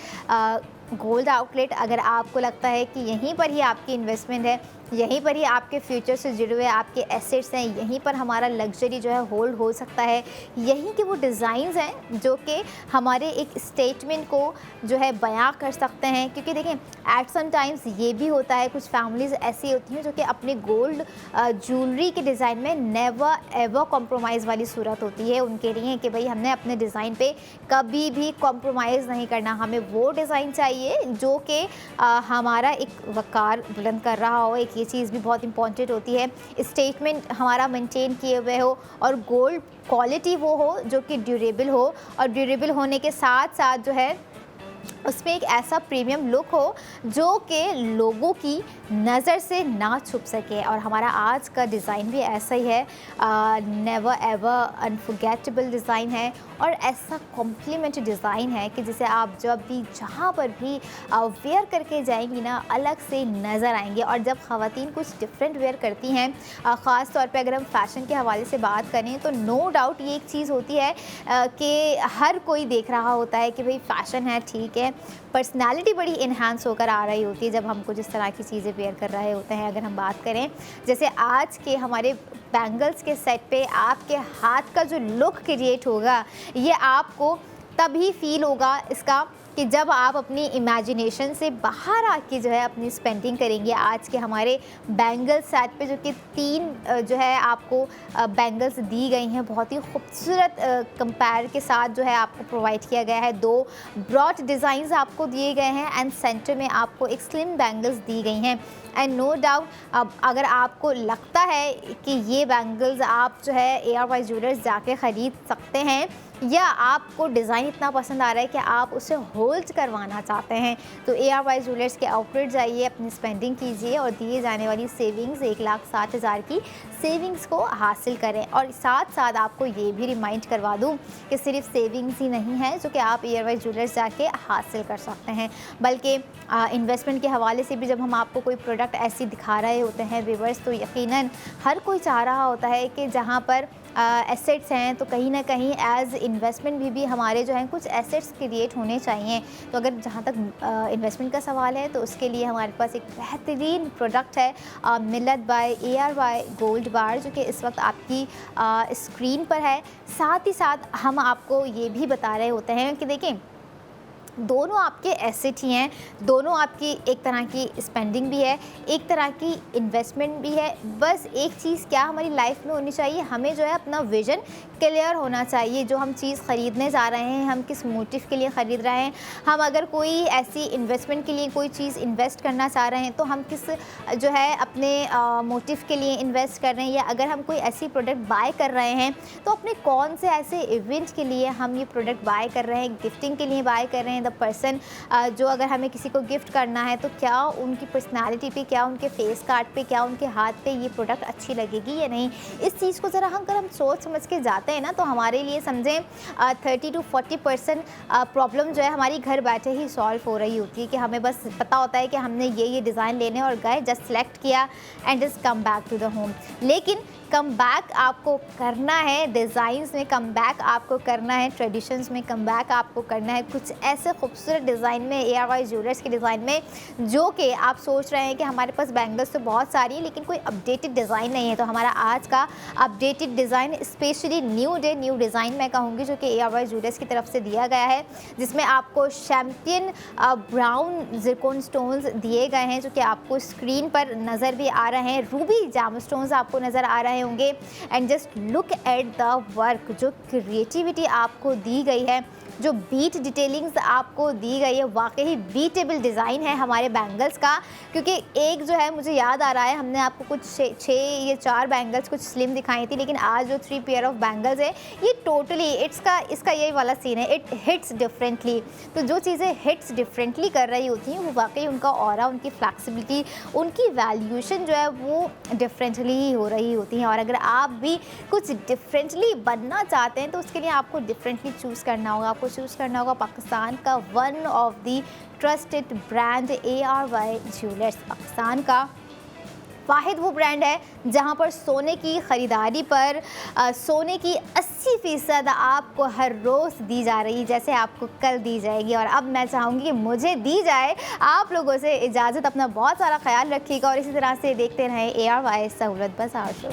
gold outlet. अगर आपको लगता है कि यहीं पर ही आपकी इन्वेस्टमेंट है, यहीं पर ही आपके फ्यूचर से जुड़े हुए आपके एसेट्स हैं, यहीं पर हमारा लग्जरी जो है होल्ड हो सकता है, यहीं के वो डिज़ाइंस हैं जो कि हमारे एक स्टेटमेंट को जो है बयां कर सकते हैं। क्योंकि देखें, एट सम टाइम्स ये भी होता है, कुछ फैमिलीज़ ऐसी होती हैं जो कि अपने गोल्ड ज्वेलरी के डिज़ाइन में नेवर एवर कॉम्प्रोमाइज़ वाली सूरत होती है उनके लिए, कि भाई हमने अपने डिज़ाइन पे कभी भी कॉम्प्रोमाइज़ नहीं करना, हमें वो डिज़ाइन चाहिए जो कि हमारा एक वक़ार बुलंद कर रहा हो। एक ये चीज़ भी बहुत इंपॉर्टेंट होती है, स्टेटमेंट हमारा मेंटेन किए हुए हो, और गोल्ड क्वालिटी वो हो जो कि ड्यूरेबल हो, और ड्यूरेबल होने के साथ साथ जो है उसमें एक ऐसा प्रीमियम लुक हो जो कि लोगों की नज़र से ना छुप सके। और हमारा आज का डिज़ाइन भी ऐसा ही है, नेवर एवर अनफॉरगेटेबल डिज़ाइन है, और ऐसा कॉम्प्लीमेंट्री डिज़ाइन है कि जिसे आप जब भी जहाँ पर भी वेयर करके जाएंगी ना, अलग से नज़र आएंगे। और जब ख़वातीन कुछ डिफरेंट वेयर करती हैं, ख़ास तौर पे अगर हम फ़ैशन के हवाले से बात करें, तो नो डाउट ये एक चीज़ होती है कि हर कोई देख रहा होता है कि भाई फ़ैशन है, ठीक है, पर्सनालिटी बड़ी इन्हांस होकर आ रही होती है जब हम कुछ इस तरह की चीज़ें वेयर कर रहे होते हैं। अगर हम बात करें जैसे आज के हमारे बैंगल्स के सेट पे आपके हाथ का जो लुक क्रिएट होगा, ये आपको तभी फील होगा इसका कि जब आप अपनी इमेजिनेशन से बाहर आके जो है अपनी स्पेंडिंग करेंगे। आज के हमारे बैंगल सेट पे जो कि 3 जो है आपको बैंगल्स दी गई हैं, बहुत ही खूबसूरत कंपेयर के साथ जो है आपको प्रोवाइड किया गया है। 2 ब्रॉड डिज़ाइंस आपको दिए गए हैं, एंड सेंटर में आपको एक स्लिम बैंगल्स दी गई हैं। एंड नो डाउट, अब अगर आपको लगता है कि ये बैंगल्स आप जो है ARY ज्वेलर्स जाके ख़रीद सकते हैं, या आपको डिज़ाइन इतना पसंद आ रहा है कि आप उसे होल्ड करवाना चाहते हैं, तो ARY ज्वेलर्स के आउटलेट जाइए, अपनी स्पेंडिंग कीजिए, और दिए जाने वाली सेविंग्स 1,60,000 की सेविंग्स को हासिल करें। और साथ साथ आपको ये भी रिमाइंड करवा दूँ कि सिर्फ सेविंग्स ही नहीं है जो कि आप ARY ज्वेलर्स जाके हासिल कर सकते हैं, बल्कि इन्वेस्टमेंट के हवाले से भी जब हम आपको कोई प्रोडक्ट ऐसी दिखा रहे होते हैं व्यूअर्स, तो यकीनन हर कोई चाह रहा होता है कि जहाँ पर एसेट्स हैं, तो कहीं ना कहीं एज इन्वेस्टमेंट भी हमारे जो हैं कुछ एसेट्स क्रिएट होने चाहिए। तो अगर जहाँ तक इन्वेस्टमेंट का सवाल है, तो उसके लिए हमारे पास एक बेहतरीन प्रोडक्ट है मिल्लत बाय ARY गोल्ड बार, जो कि इस वक्त आपकी स्क्रीन पर है। साथ ही साथ हम आपको ये भी बता रहे होते हैं कि देखें, दोनों आपके एसेट ही हैं, दोनों आपकी एक तरह की स्पेंडिंग भी है, एक तरह की इन्वेस्टमेंट भी है। बस एक चीज़ क्या हमारी लाइफ में होनी चाहिए, हमें जो है अपना विज़न क्लियर होना चाहिए। जो हम चीज़ ख़रीदने जा रहे हैं, हम किस मोटिव के लिए ख़रीद रहे हैं, हम अगर कोई ऐसी इन्वेस्टमेंट के लिए कोई चीज़ इन्वेस्ट करना चाह रहे हैं, तो हम किस जो है अपने मोटिव के लिए इन्वेस्ट कर रहे हैं, या अगर हम कोई ऐसी प्रोडक्ट बाय कर रहे हैं, तो अपने कौन से ऐसे इवेंट के लिए हम ये प्रोडक्ट बाय कर रहे हैं, गिफ्टिंग के लिए बाय कर रहे हैं, द पर्सन जो अगर हमें किसी को गिफ्ट करना है तो क्या उनकी पर्सनैलिटी पे, क्या उनके फेस कार्ड पे, क्या उनके हाथ पे ये प्रोडक्ट अच्छी लगेगी या नहीं। इस चीज़ को ज़रा अगर हम सोच समझ के जाते हैं ना तो हमारे लिए समझें 30 to 40% प्रॉब्लम जो है हमारी घर बैठे ही सॉल्व हो रही होती है कि हमें बस पता होता है कि हमने ये डिज़ाइन लेने और गए, जस्ट सेलेक्ट किया and just come back to the home. लेकिन कम बैक आपको करना है डिज़ाइंस में, कम बैक आपको करना है ट्रेडिशंस में, कम बैक आपको करना है कुछ ऐसे खूबसूरत डिज़ाइन में, ARY ज्वेलर्स के डिज़ाइन में, जो कि आप सोच रहे हैं कि हमारे पास बैंगल्स तो बहुत सारी है लेकिन कोई अपडेटेड डिज़ाइन नहीं है। तो हमारा आज का updated design, specially new day new design मैं कहूँगी, जो कि ARY ज्वेलर्स की तरफ से दिया गया है, जिसमें आपको शैम्पियन ब्राउन ज़िरकॉन स्टोन्स दिए गए हैं जो कि आपको स्क्रीन पर नज़र भी आ रहे हैं। रूबी जाम स्टोन्स आपको नज़र आ रहे होंगे। And just look at the work, जो क्रिएटिविटी आपको दी गई है, जो बीट डिटेलिंग्स आपको दी गई है, वाकई बीटेबल डिज़ाइन है हमारे बैंगल्स का। क्योंकि एक जो है मुझे याद आ रहा है, हमने आपको कुछ 6 या 4 बैंगल्स कुछ स्लिम दिखाई थी, लेकिन आज जो 3 पेयर ऑफ बैंगल्स है ये टोटली इसका यही वाला सीन है, इट हिट्स डिफरेंटली। तो जो चीज़ें हिट्स डिफरेंटली कर रही होती हैं वो वाकई उनका ऑरा, उनकी फ्लैक्सिबिलिटी, उनकी वैल्यूएशन जो है वो डिफरेंटली ही हो रही होती हैं। और अगर आप भी कुछ डिफरेंटली बनना चाहते हैं तो उसके लिए आपको डिफरेंटली चूज़ करना होगा। आपको चूज़ करना होगा पाकिस्तान का one of the trusted brand ARY jewellers. Pakistan का वाहिद वो ब्रांड है जहां पर सोने की ख़रीदारी पर सोने की 80% आपको हर रोज़ दी जा रही, जैसे आपको कल दी जाएगी। और अब मैं चाहूँगी कि मुझे दी जाए। आप लोगों से इजाज़त, अपना बहुत सारा ख्याल रखिएगा और इसी तरह से देखते रहें ARY सहूलत बाज़ार शो।